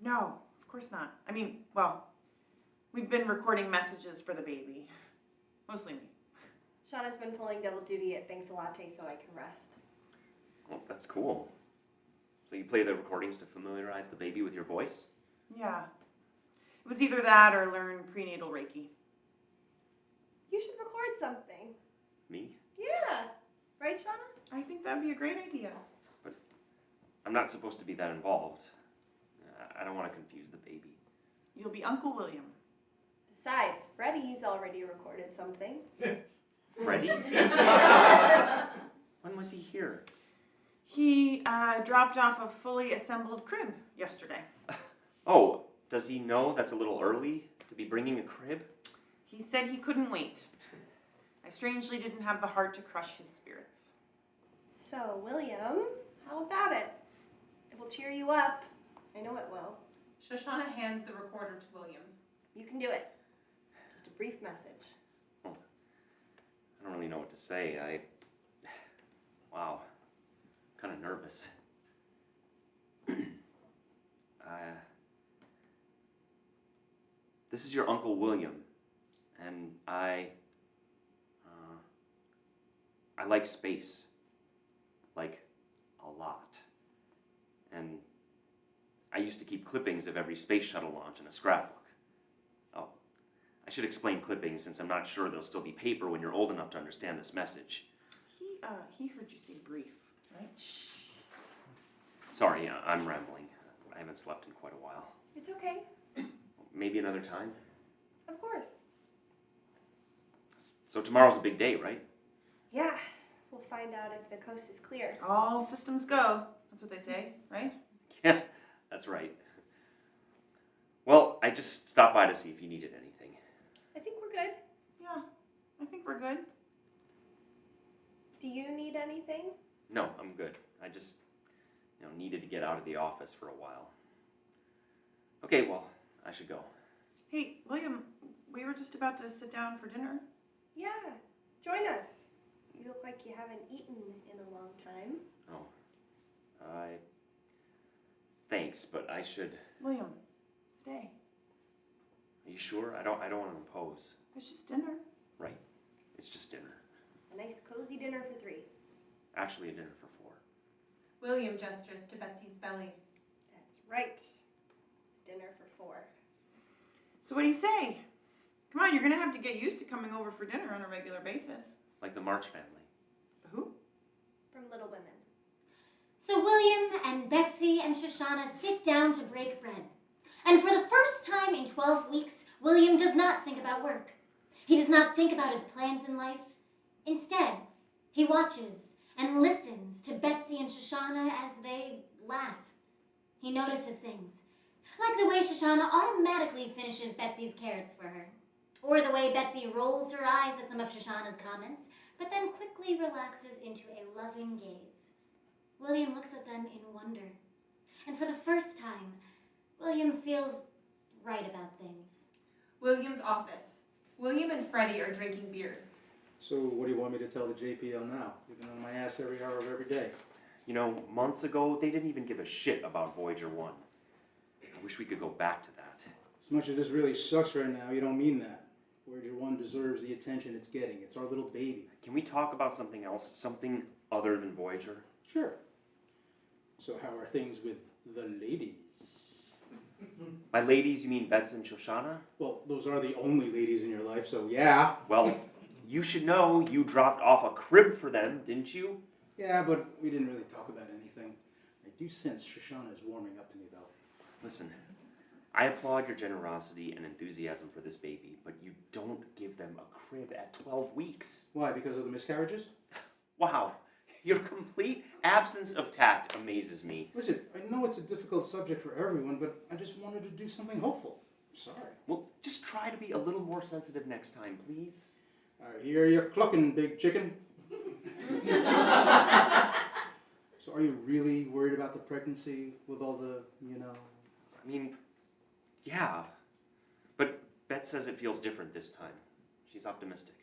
no, of course not. I mean, well, we've been recording messages for the baby. Mostly me. Shauna's been pulling double duty at Thanks a Latte so I can rest. Well, that's cool. So you play the recordings to familiarize the baby with your voice? Yeah. It was either that or learn prenatal Reiki. You should record something. Me? Yeah. Right, Shauna? I think that'd be a great idea. I'm not supposed to be that involved. I don't want to confuse the baby. You'll be Uncle William. Besides, Freddy's already recorded something. Freddy? When was he here? He dropped off a fully assembled crib yesterday. Oh, does he know that's a little early to be bringing a crib? He said he couldn't wait. I strangely didn't have the heart to crush his spirits. So, William, how about it? It will cheer you up. I know it will. Shoshana hands the recorder to William. You can do it. Just a brief message. I don't really know what to say. Wow. Kind of nervous. This is your Uncle William, and I like space, like a lot. And I used to keep clippings of every space shuttle launch in a scrapbook. Oh, I should explain clippings since I'm not sure there'll still be paper when you're old enough to understand this message. He heard you say brief, right? Shh. Sorry, I'm rambling. I haven't slept in quite a while. It's okay. Maybe another time. Of course. So tomorrow's a big day, right? Yeah. We'll find out if the coast is clear. All systems go. That's what they say, right? Yeah, that's right. Well, I just stopped by to see if you needed anything. I think we're good. Yeah, I think we're good. Do you need anything? No, I'm good. I just, needed to get out of the office for a while. Okay, well, I should go. Hey, William, we were just about to sit down for dinner. Yeah. Join us. You look like you haven't eaten in a long time. Oh. Thanks, but I should... William, stay. Are you sure? I don't want to impose. It's just dinner. Right. It's just dinner. A nice cozy dinner for 3. Actually, a dinner for 4. William gestures to Betsy's belly. That's right. Dinner for 4. So what do you say? Come on, you're going to have to get used to coming over for dinner on a regular basis. Like the March family. Who? From Little Women. So William and Betsy and Shoshana sit down to break bread. And for the first time in 12 weeks, William does not think about work. He does not think about his plans in life. Instead, he watches and listens to Betsy and Shoshana as they laugh. He notices things, like the way Shoshana automatically finishes Betsy's carrots for her, or the way Betsy rolls her eyes at some of Shoshana's comments, but then quickly relaxes into a loving gaze. William looks at them in wonder, and for the first time, William feels right about things. William's office. William and Freddy are drinking beers. So what do you want me to tell the JPL now? You've been on my ass every hour of every day. Months ago, they didn't even give a shit about Voyager 1. I wish we could go back to that. As much as this really sucks right now, you don't mean that. Voyager 1 deserves the attention it's getting. It's our little baby. Can we talk about something else? Something other than Voyager? Sure. So how are things with the ladies? By ladies, you mean Betsy and Shoshana? Well, those are the only ladies in your life, so yeah. Well, you should know you dropped off a crib for them, didn't you? Yeah, but we didn't really talk about anything. I do sense Shoshana is warming up to me, though. Listen, I applaud your generosity and enthusiasm for this baby, but you don't give them a crib at 12 weeks. Why, because of the miscarriages? Wow, your complete absence of tact amazes me. Listen, I know it's a difficult subject for everyone, but I just wanted to do something hopeful. Sorry. Well, just try to be a little more sensitive next time, please. I hear you clucking, big chicken. So are you really worried about the pregnancy with all the, I mean, yeah. But Beth says it feels different this time. She's optimistic.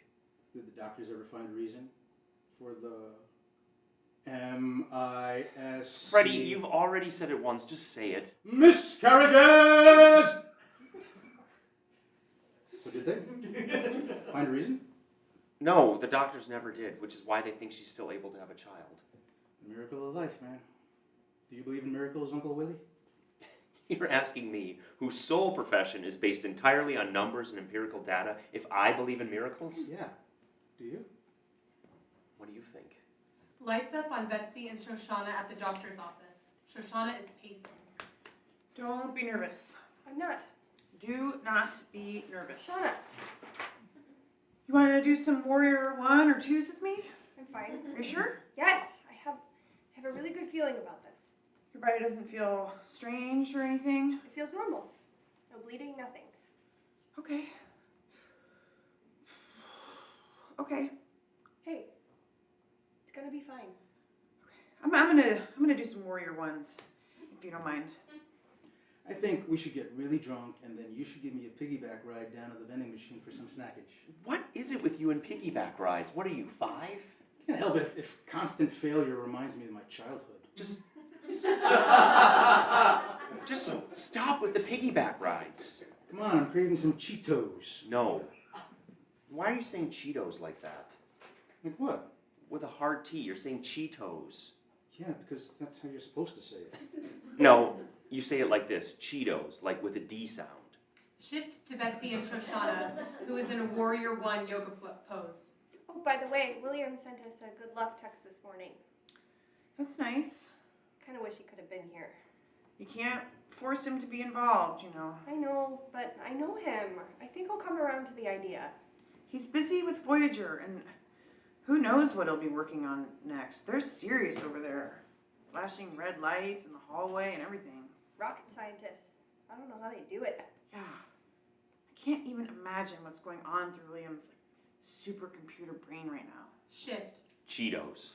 Did the doctors ever find a reason for the MIS? Freddy, you've already said it once. Just say it. Miscarriages! So did they? Find a reason? No, the doctors never did, which is why they think she's still able to have a child. A miracle of life, man. Do you believe in miracles, Uncle Willie? You're asking me, whose sole profession is based entirely on numbers and empirical data, if I believe in miracles? Yeah. Do you? What do you think? Lights up on Betsy and Shoshana at the doctor's office. Shoshana is pacing. Don't be nervous. I'm not. Do not be nervous. Shauna, You want to do some Warrior 1 or 2s with me? I'm fine. Are you sure? Yes, I have a really good feeling about this. Your body doesn't feel strange or anything? It feels normal. No bleeding, nothing. Okay. Okay. Hey, it's gonna be fine. I'm gonna do some Warrior 1s, if you don't mind. I think we should get really drunk, and then you should give me a piggyback ride down to the vending machine for some snackage. What is it with you and piggyback rides? What are you, 5? Can't help it if constant failure reminds me of my childhood. Just stop with the piggyback rides. Come on, I'm craving some Cheetos. No. Why are you saying Cheetos like that? Like what? With a hard T, you're saying Cheetos. Yeah, because that's how you're supposed to say it. No, you say it like this, Cheetos, like with a D sound. Shift to Betsy and Shoshana, who is in a Warrior 1 yoga pose. Oh, by the way, William sent us a good luck text this morning. That's nice. Kind of wish he could have been here. You can't force him to be involved, I know, but I know him. I think he'll come around to the idea. He's busy with Voyager, and who knows what he'll be working on next. They're serious over there. Flashing red lights in the hallway and everything. Rocket scientists. I don't know how they do it. Yeah. I can't even imagine what's going on through William's supercomputer brain right now. Shift. Cheetos.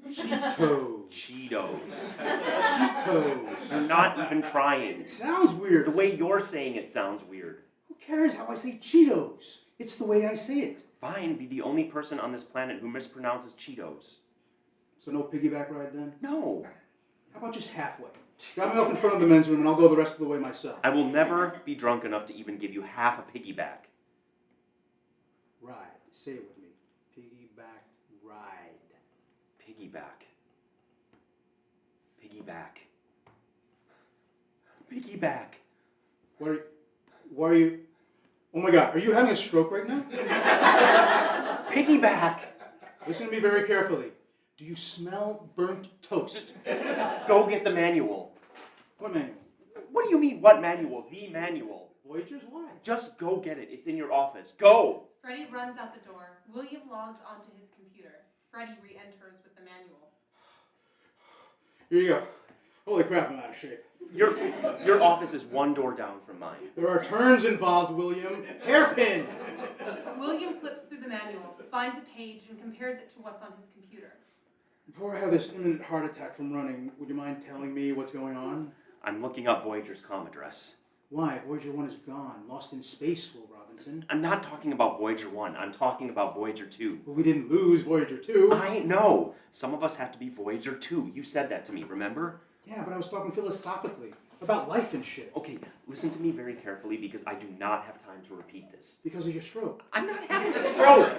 Cheetos. Cheetos. Cheetos. You're not even trying. It sounds weird. The way you're saying it sounds weird. Who cares how I say Cheetos? It's the way I say it. Fine, be the only person on this planet who mispronounces Cheetos. So no piggyback ride then? No. How about just halfway? Drop me off in front of the men's room and I'll go the rest of the way myself. I will never be drunk enough to even give you half a piggyback. Ride. Say it with me. Piggyback ride. Piggyback. Piggyback. Piggyback. Why are you... Oh my God, are you having a stroke right now? Piggyback. Listen to me very carefully. Do you smell burnt toast? Go get the manual. What manual? What do you mean, what manual? The manual. Voyager's? Why? Just go get it. It's in your office. Go! Freddy runs out the door. William logs onto his computer. Freddy re-enters with the manual. Here you go. Holy crap, I'm out of shape. Your office is one door down from mine. There are turns involved, William. Hairpin! William flips through the manual, finds a page, and compares it to what's on his computer. Before I have this imminent heart attack from running, would you mind telling me what's going on? I'm looking up Voyager's comm address. Why? Voyager 1 is gone. Lost in space, Will Robinson. I'm not talking about Voyager 1. I'm talking about Voyager 2. But we didn't lose Voyager 2. I know. Some of us have to be Voyager 2. You said that to me, remember? Yeah, but I was talking philosophically. About life and shit. Okay, listen to me very carefully because I do not have time to repeat this. Because of your stroke. I'm not having a stroke!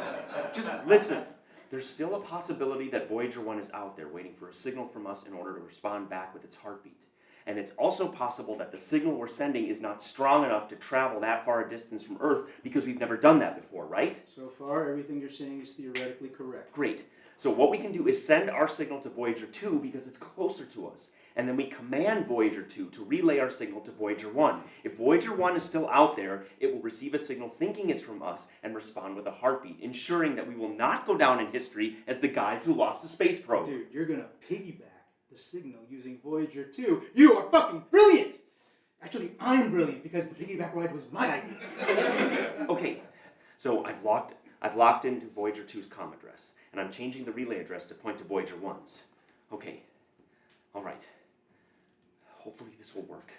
Just listen. There's still a possibility that Voyager 1 is out there waiting for a signal from us in order to respond back with its heartbeat. And it's also possible that the signal we're sending is not strong enough to travel that far a distance from Earth because we've never done that before, right? So far, everything you're saying is theoretically correct. Great. So what we can do is send our signal to Voyager 2 because it's closer to us. and then we command Voyager 2 to relay our signal to Voyager 1. If Voyager 1 is still out there, it will receive a signal thinking it's from us and respond with a heartbeat, ensuring that we will not go down in history as the guys who lost the space probe. Dude, you're gonna piggyback the signal using Voyager 2. You are fucking brilliant! Actually, I'm brilliant because the piggyback ride was my idea. Okay, so I've locked into Voyager 2's comm address, and I'm changing the relay address to point to Voyager 1's. Okay, all right. Hopefully this will work.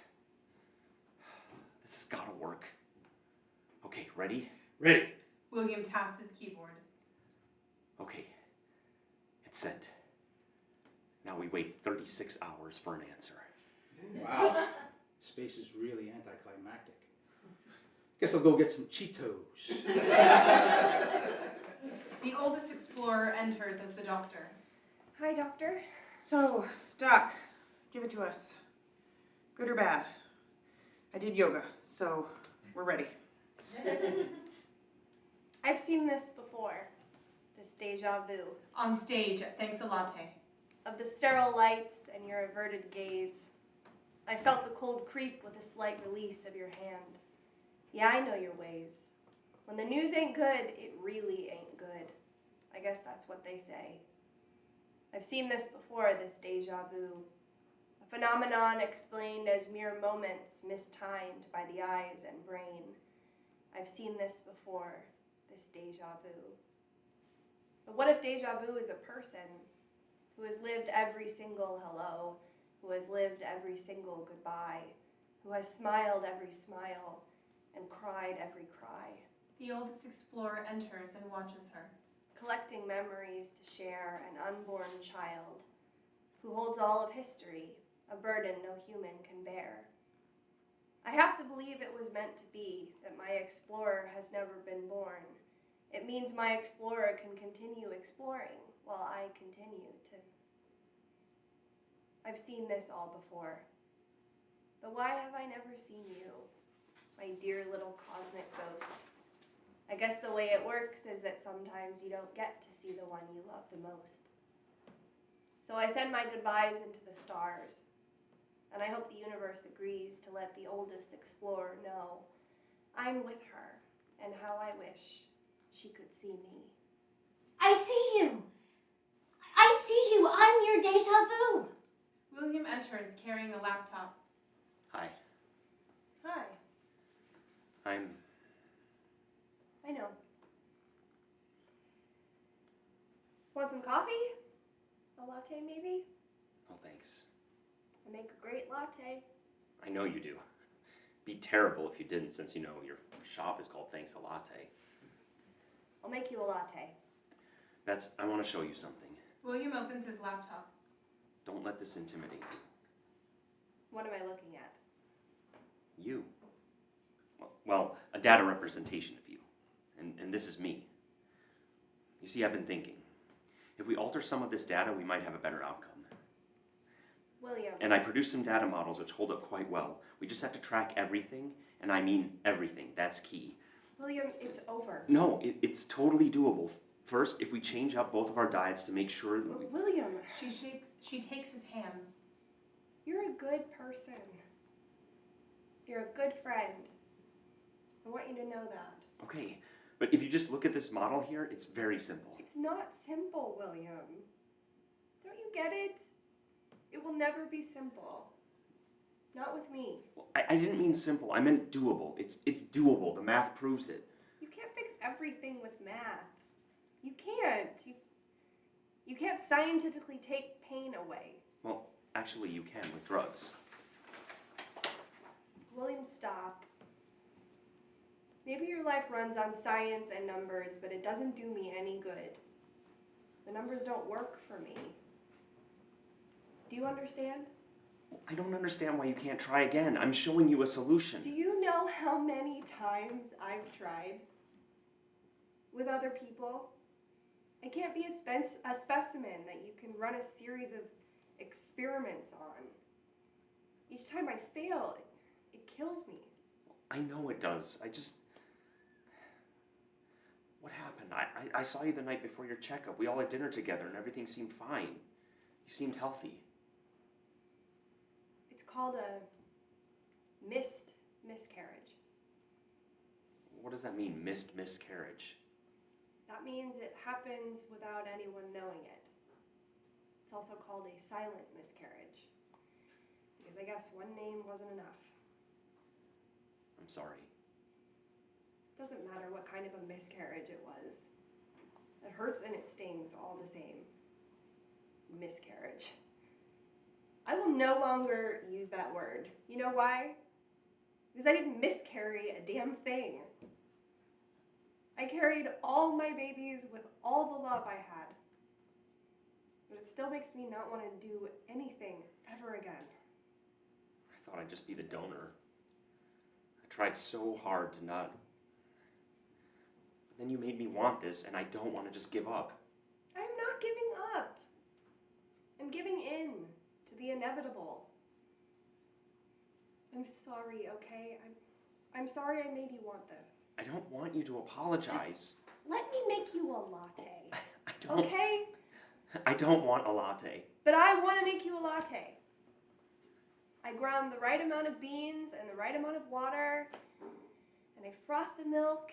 This has gotta work. Okay, ready? Ready. William taps his keyboard. Okay, it's sent. Now we wait 36 hours for an answer. Wow. Space is really anticlimactic. Guess I'll go get some Cheetos. The oldest explorer enters as the doctor. Hi, Doctor. So, Doc, give it to us. Good or bad? I did yoga, so we're ready. I've seen this before. This deja vu. On stage at Thanks a Latte. Of the sterile lights and your averted gaze. I felt the cold creep with a slight release of your hand. Yeah, I know your ways. When the news ain't good, it really ain't good. I guess that's what they say. I've seen this before, this deja vu. A phenomenon explained as mere moments mistimed by the eyes and brain. I've seen this before, this deja vu. But what if deja vu is a person who has lived every single hello, who has lived every single goodbye, who has smiled every smile and cried every cry? The oldest explorer enters and watches her. Collecting memories to share, an unborn child who holds all of history, a burden no human can bear. I have to believe it was meant to be, that my explorer has never been born. It means my explorer can continue exploring while I continue to. I've seen this all before. But why have I never seen you, my dear little cosmic ghost? I guess the way it works is that sometimes you don't get to see the one you love the most. So I send my goodbyes into the stars, and I hope the universe agrees to let the oldest explorer know I'm with her, and how I wish she could see me. I see you! I see you! I'm your deja vu! William enters carrying a laptop. Hi, Hi, I know. Want some coffee? A latte, maybe? Oh, thanks. I make a great latte. I know you do. Be terrible if you didn't, since your shop is called Thanks a Latte. I'll make you a latte. I want to show you something. William opens his laptop. Don't let this intimidate you. What am I looking at? You. Well, a data representation of you. And this is me. You see, I've been thinking. If we alter some of this data, we might have a better outcome. William. And I produced some data models which hold up quite well. We just have to track everything, and I mean everything. That's key. William, it's over. No, it's totally doable. First, if we change up both of our diets to make sure that we... William, She takes his hands. you're a good person. You're a good friend. I want you to know that. Okay, but if you just look at this model here, it's very simple. It's not simple, William. Don't you get it? It will never be simple. Not with me. Well, I didn't mean simple. I meant doable. It's doable. The math proves it. You can't fix everything with math. You can't. You can't scientifically take pain away. Well, actually, you can with drugs. William, stop. Maybe your life runs on science and numbers, but it doesn't do me any good. The numbers don't work for me. Do you understand? I don't understand why you can't try again. I'm showing you a solution. Do you know how many times I've tried? With other people? I can't be a specimen that you can run a series of experiments on. Each time I fail, it kills me. I know it does. What happened? I saw you the night before your checkup. We all had dinner together and everything seemed fine. You seemed healthy. called a missed miscarriage. What does that mean, missed miscarriage? That means it happens without anyone knowing it. It's also called a silent miscarriage. Because I guess one name wasn't enough. I'm sorry. It doesn't matter what kind of a miscarriage it was. It hurts and it stings all the same. Miscarriage. I will no longer use that word. You know why? Because I didn't miscarry a damn thing. I carried all my babies with all the love I had. But it still makes me not want to do anything ever again. I thought I'd just be the donor. I tried so hard to not. But then you made me want this, and I don't want to just give up. I'm not giving up. I'm giving in to the inevitable. I'm sorry, okay? I'm sorry I made you want this. I don't want you to apologize. Just let me make you a latte. I don't. Okay? I don't want a latte. But I want to make you a latte. I ground the right amount of beans and the right amount of water, and I froth the milk,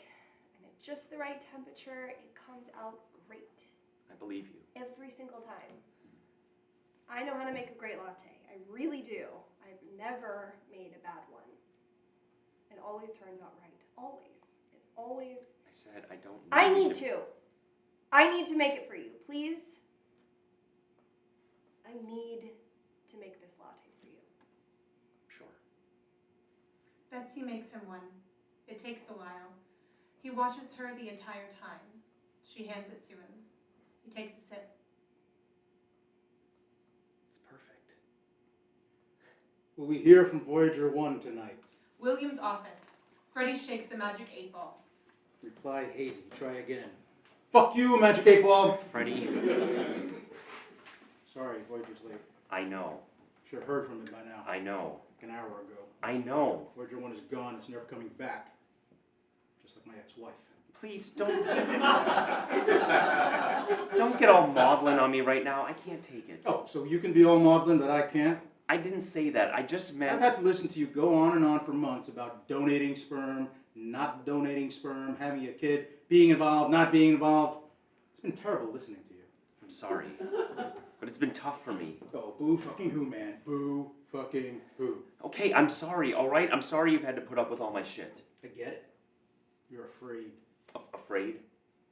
and at just the right temperature, it comes out great. I believe you. Every single time. I know how to make a great latte. I really do. I've never made a bad one. It always turns out right. Always. It always. I said I don't. I need to. I need to make it for you. Please. I need to make this latte for you. Sure. Betsy makes him one. It takes a while. He watches her the entire time. She hands it to him. He takes a sip. It's perfect. Will we hear from Voyager 1 tonight? William's office. Freddy shakes the magic 8-ball. Reply hazy. Try again. Fuck you, Magic 8 Ball! Freddy, Sorry, Voyager's late. I know. Should have heard from it by now. I know. Like an hour ago. I know. Voyager 1 is gone. It's never coming back. Just like my ex-wife. Please don't. Don't get all maudlin on me right now. I can't take it. Oh, so you can be all maudlin, but I can't? I didn't say that. I just meant. I've had to listen to you go on and on for months about donating sperm, not donating sperm, having a kid, being involved, not being involved. It's been terrible listening to you. I'm sorry. But it's been tough for me. Oh, boo fucking who, man? Boo fucking who? Okay, I'm sorry, alright? I'm sorry you've had to put up with all my shit. I get it. You're afraid. Afraid?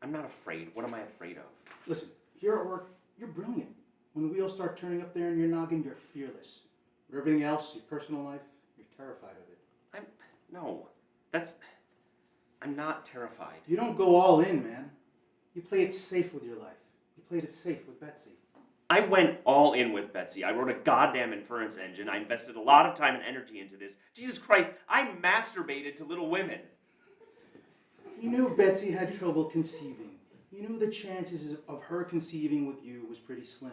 I'm not afraid. What am I afraid of? Listen, here at work, you're brilliant. When the wheels start turning up there in your noggin, you're fearless. But everything else, your personal life, you're terrified of it. I'm not terrified. You don't go all in, man. You play it safe with your life. You played it safe with Betsy. I went all in with Betsy. I wrote a goddamn inference engine. I invested a lot of time and energy into this. Jesus Christ, I masturbated to Little Women. You knew Betsy had trouble conceiving. You knew the chances of her conceiving with you was pretty slim.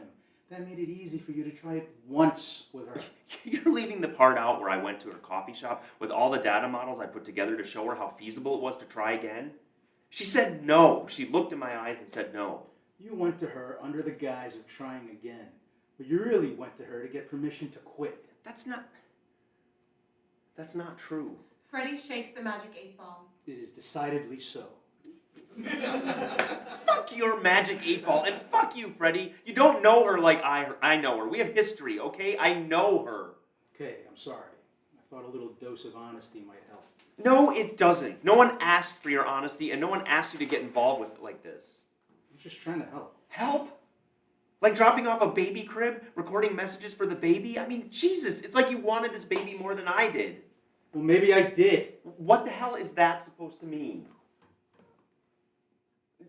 That made it easy for you to try it once with her. You're leaving the part out where I went to her coffee shop with all the data models I put together to show her how feasible it was to try again? She said no. She looked in my eyes and said no. You went to her under the guise of trying again. But you really went to her to get permission to quit. That's not true. Freddy shakes the magic 8-ball. It is decidedly so. Fuck your magic 8-ball, and fuck you, Freddy. You don't know her like I know her. We have history, okay? I know her. Okay, I'm sorry. I thought a little dose of honesty might help. No, it doesn't. No one asked for your honesty, and no one asked you to get involved with it like this. I'm just trying to help. Help? Like dropping off a baby crib, recording messages for the baby? I mean, Jesus, it's like you wanted this baby more than I did. Well, maybe I did. What the hell is that supposed to mean?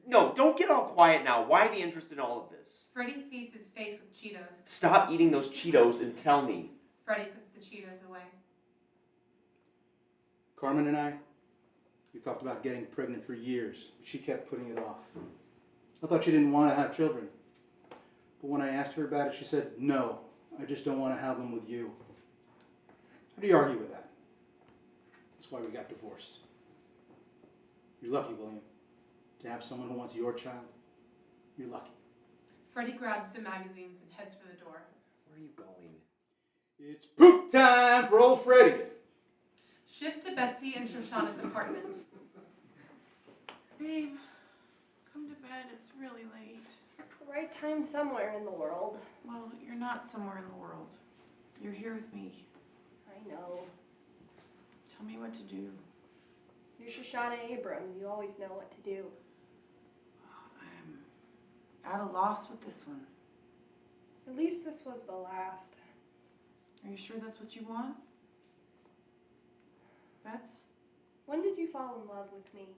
No, don't get all quiet now. Why the interest in all of this? Freddy feeds his face with Cheetos. Stop eating those Cheetos and tell me. Freddy puts the Cheetos away. Carmen and I, we talked about getting pregnant for years. But she kept putting it off. I thought she didn't want to have children. But when I asked her about it, she said, no, I just don't want to have them with you. How do you argue with that? That's why we got divorced. You're lucky, William, to have someone who wants your child. You're lucky. Freddy grabs some magazines and heads for the door. Where are you going? It's poop time for old Freddy. Shift to Betsy and Shoshana's apartment. Babe, come to bed. It's really late. It's the right time somewhere in the world. Well, you're not somewhere in the world. You're here with me. I know. Tell me what to do. You're Shoshana Abrams. You always know what to do. I'm at a loss with this one. At least this was the last. Are you sure that's what you want? Bets? When did you fall in love with me?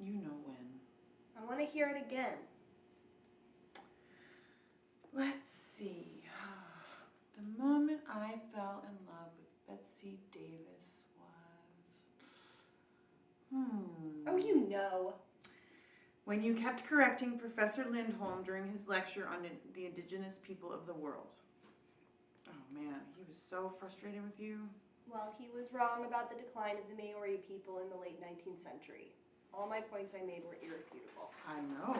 You know when. I want to hear it again. Let's see. The moment I fell in love with Betsy Davis was... Oh, you know. When you kept correcting Professor Lindholm during his lecture on the indigenous people of the world. Oh man, he was so frustrated with you. Well, he was wrong about the decline of the Maori people in the late 19th century. All my points I made were irrefutable. I know.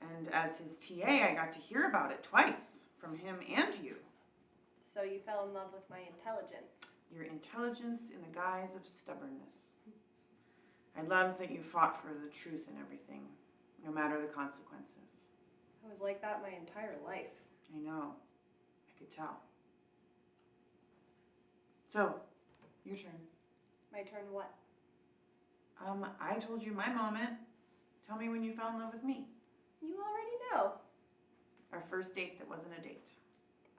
And as his TA, I got to hear about it twice, from him and you. So you fell in love with my intelligence. Your intelligence in the guise of stubbornness. I loved that you fought for the truth and everything, no matter the consequences. I was like that my entire life. I know. I could tell. So, your turn. My turn what? I told you my moment. Tell me when you fell in love with me. You already know. Our first date that wasn't a date.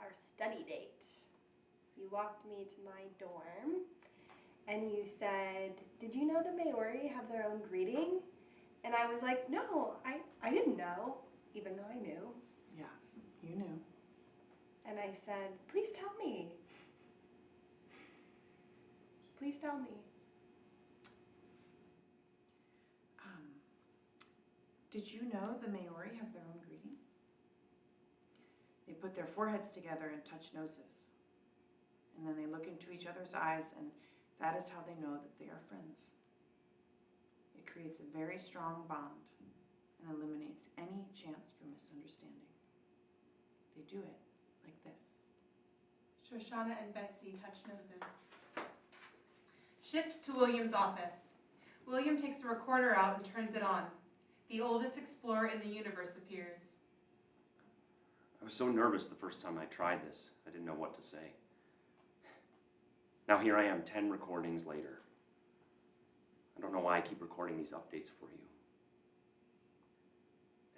Our study date. You walked me to my dorm and you said, "Did you know the Maori have their own greeting?" And I was like, "No, I didn't know," even though I knew. Yeah, you knew. And I said, "Please tell me. Please tell me." Did you know the Maori have their own greeting? They put their foreheads together and touch noses. And then they look into each other's eyes, and that is how they know that they are friends. It creates a very strong bond and eliminates any chance for misunderstanding. They do it like this. Shoshana and Betsy touch noses. Shift to William's office. William takes the recorder out and turns it on. The oldest explorer in the universe appears. I was so nervous the first time I tried this. I didn't know what to say. Now here I am 10 recordings later. I don't know why I keep recording these updates for you.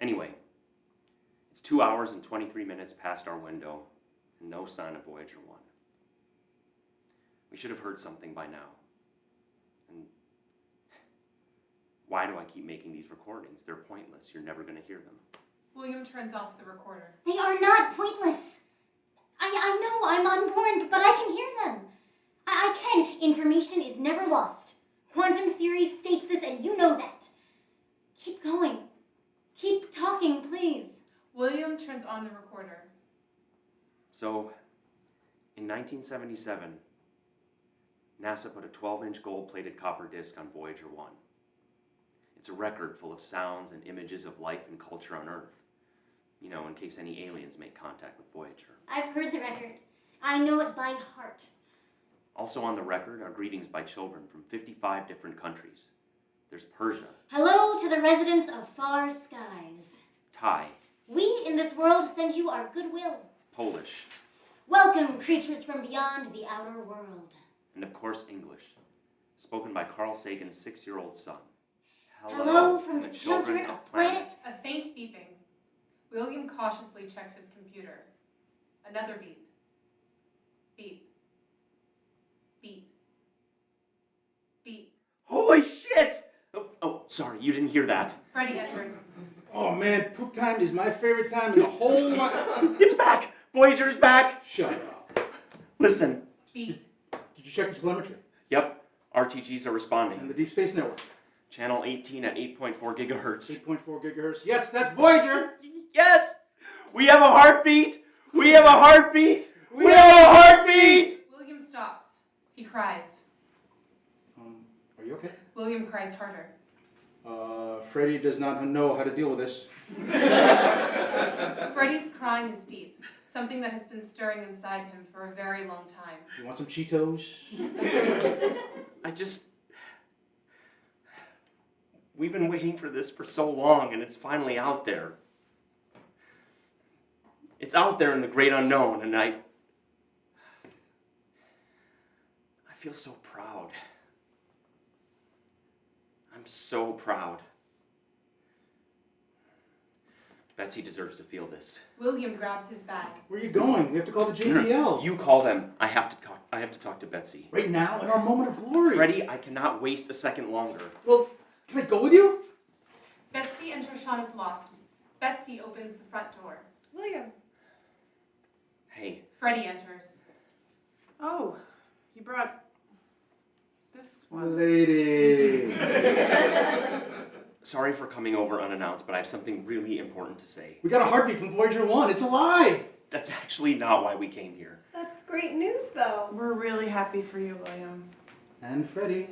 Anyway, it's 2 hours and 23 minutes past our window and no sign of Voyager 1. We should have heard something by now. And why do I keep making these recordings? They're pointless. You're never going to hear them. William turns off the recorder. They are not pointless. I know I'm unborn, but I can hear them. I can. Information is never lost. Quantum theory states this, and you know that. Keep going. Keep talking, please. William turns on the recorder. So, in 1977, NASA put a 12-inch gold-plated copper disc on Voyager 1. It's a record full of sounds and images of life and culture on Earth. You know, in case any aliens make contact with Voyager. I've heard the record. I know it by heart. Also on the record are greetings by children from 55 different countries. There's Persia. Hello to the residents of far skies. Thai. We in this world send you our goodwill. Polish. Welcome, creatures from beyond the outer world. And of course, English. Spoken by Carl Sagan's 6-year-old son. Hello from the children of planet. A faint beeping. William cautiously checks his computer. Another beep. Beep. Beep. Beep. Holy shit! Oh, sorry, you didn't hear that. Freddy enters. Oh man, poop time is my favorite time in the whole It's back! Voyager's back! Shut up. Listen. Beep. Did you check the telemetry? Yep, RTGs are responding. And the Deep Space Network? Channel 18 at 8.4 gigahertz. 8.4 gigahertz. Yes, that's Voyager! Yes! We have a heartbeat! We have a heartbeat! We have a heartbeat! William stops. He cries. Are you okay? William cries harder. Freddy does not know how to deal with this. Freddy's crying is deep, Something that has been stirring inside him for a very long time. You want some Cheetos? We've been waiting for this for so long, and it's finally out there. It's out there in the great unknown, and I feel so proud. I'm so proud. Betsy deserves to feel this. William grabs his bag. Where are you going? We have to call the JPL. You call them. I have to talk to Betsy. Right now, in our moment of glory. Freddy, I cannot waste a second longer. Well, can I go with you? Betsy and Shoshana's loft. Betsy opens the front door. William. Hey. Freddy enters. Oh, you brought this one. Lady. Sorry for coming over unannounced, but I have something really important to say. We got a heartbeat from Voyager 1. It's alive. That's actually not why we came here. That's great news, though. We're really happy for you, William. And Freddy.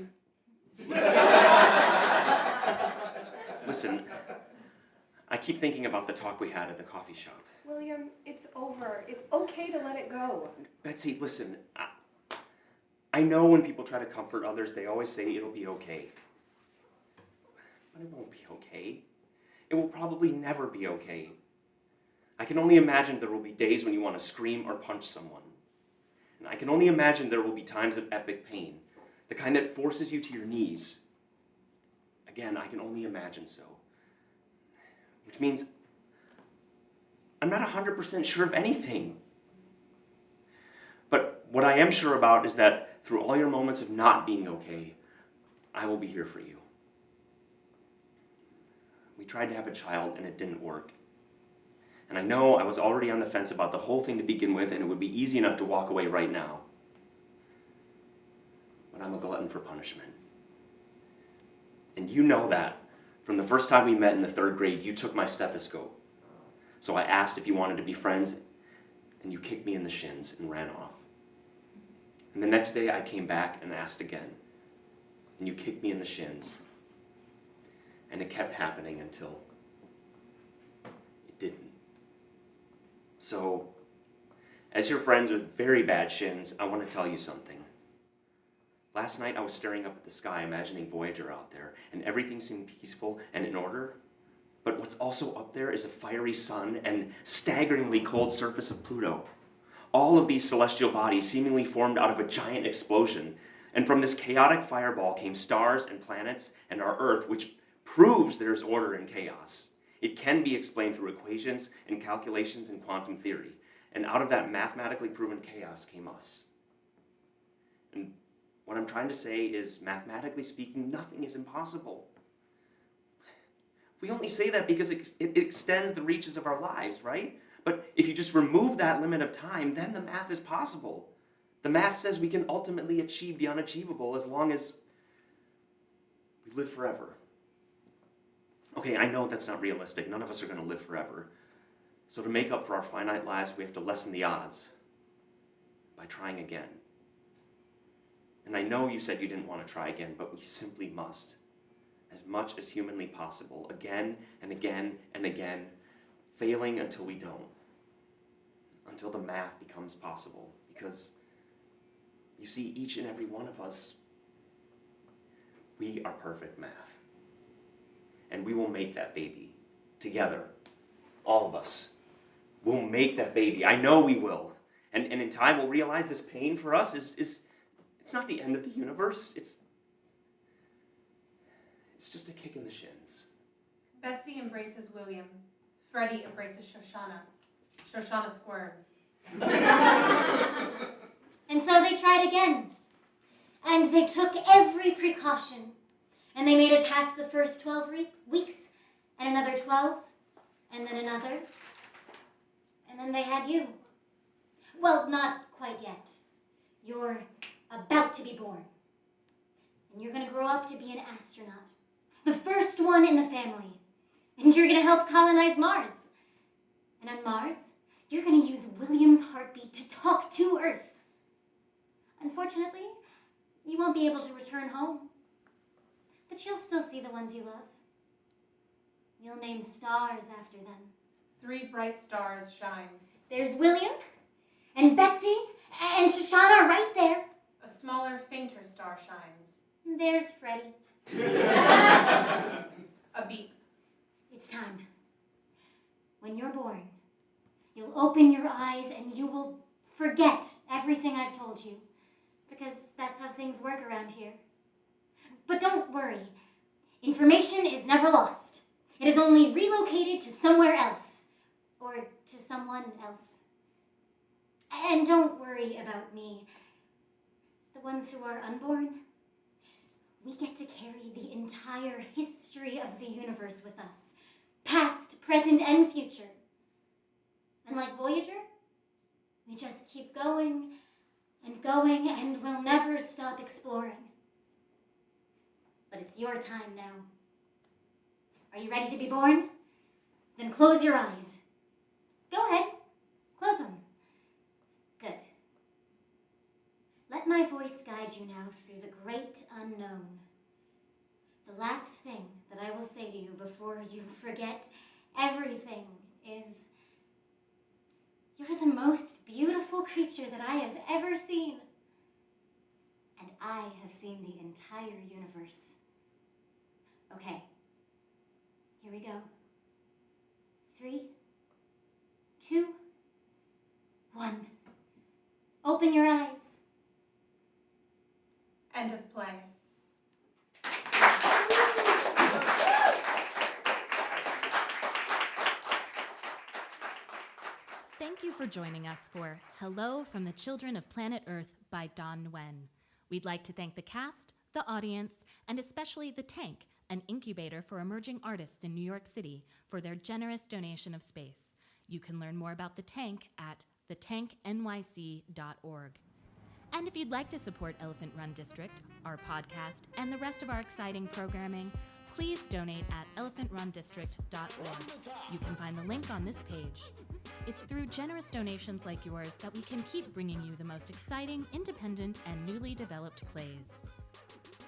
Listen, I keep thinking about the talk we had at the coffee shop. William, it's over. It's okay to let it go. Betsy, listen, I know when people try to comfort others, they always say it'll be okay. But it won't be okay. It will probably never be okay. I can only imagine there will be days when you want to scream or punch someone. And I can only imagine there will be times of epic pain, the kind that forces you to your knees. Again, I can only imagine so. Which means I'm not 100% sure of anything. But what I am sure about is that through all your moments of not being okay, I will be here for you. We tried to have a child and it didn't work. And I know I was already on the fence about the whole thing to begin with, and it would be easy enough to walk away right now. But I'm a glutton for punishment. And you know that. From the first time we met in the 3rd grade, you took my stethoscope. So I asked if you wanted to be friends, and you kicked me in the shins and ran off. And the next day I came back and asked again, and you kicked me in the shins. And it kept happening until it didn't. So, as your friends with very bad shins, I want to tell you something. Last night I was staring up at the sky, imagining Voyager out there, and everything seemed peaceful and in order. But what's also up there is a fiery sun and staggeringly cold surface of Pluto. All of these celestial bodies seemingly formed out of a giant explosion. And from this chaotic fireball came stars and planets and our Earth, which proves there's order in chaos. It can be explained through equations and calculations in quantum theory. And out of that mathematically proven chaos came us. And what I'm trying to say is, mathematically speaking, nothing is impossible. We only say that because it extends the reaches of our lives, right? But if you just remove that limit of time, then the math is possible. The math says we can ultimately achieve the unachievable as long as we live forever. Okay, I know that's not realistic. None of us are going to live forever. So to make up for our finite lives, we have to lessen the odds by trying again. And I know you said you didn't want to try again, but we simply must. As much as humanly possible, again and again and again, failing until we don't. Until the math becomes possible. Because, you see, each and every one of us, we are perfect math. And we will make that baby. Together. All of us. We'll make that baby. I know we will. And in time we'll realize this pain for us is it's not the end of the universe. It's just a kick in the shins. Betsy embraces William. Freddy embraces Shoshana. Shoshana squirms. And so they tried again. And they took every precaution. And they made it past the first 12 weeks, and another 12, and then another. And then they had you. Well, not quite yet. You're about to be born. And you're going to grow up to be an astronaut. The first one in the family. And you're going to help colonize Mars. And on Mars, you're going to use William's heartbeat to talk to Earth. Unfortunately, you won't be able to return home. But you'll still see the ones you love. You'll name stars after them. 3 bright stars shine. There's William, and Betsy, and Shoshana right there. A smaller, fainter star shines. There's Freddy. A beep. It's time. When you're born, you'll open your eyes and you will forget everything I've told you, because that's how things work around here. But don't worry. Information is never lost. It is only relocated to somewhere else, or to someone else. And don't worry about me. The ones who are unborn, we get to carry the entire history of the universe with us, past, present, and future. And like Voyager, we just keep going, and we'll never stop exploring. But it's your time now. Are you ready to be born? Then close your eyes. Go ahead, close them. Good. Let my voice guide you now through the great unknown. The last thing that I will say to you before you forget everything is, you're the most beautiful creature that I have ever seen. And I have seen the entire universe. Okay, here we go. 3, 2, 1. Open your eyes. End of play. Thank you for joining us for Hello from the Children of Planet Earth by Nguyen. We'd like to thank the cast, the audience, and especially The Tank, an incubator for emerging artists in New York City, for their generous donation of space. You can learn more about The Tank at thetanknyc.org. And if you'd like to support Elephant Run District, our podcast, and the rest of our exciting programming, please donate at elephantrundistrict.org. You can find the link on this page. It's through generous donations like yours that we can keep bringing you the most exciting, independent, and newly developed plays.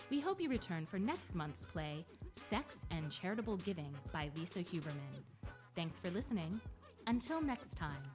We hope you return for next month's play, Sex and Charitable Giving by Lisa Huberman. Thanks for listening. Until next time.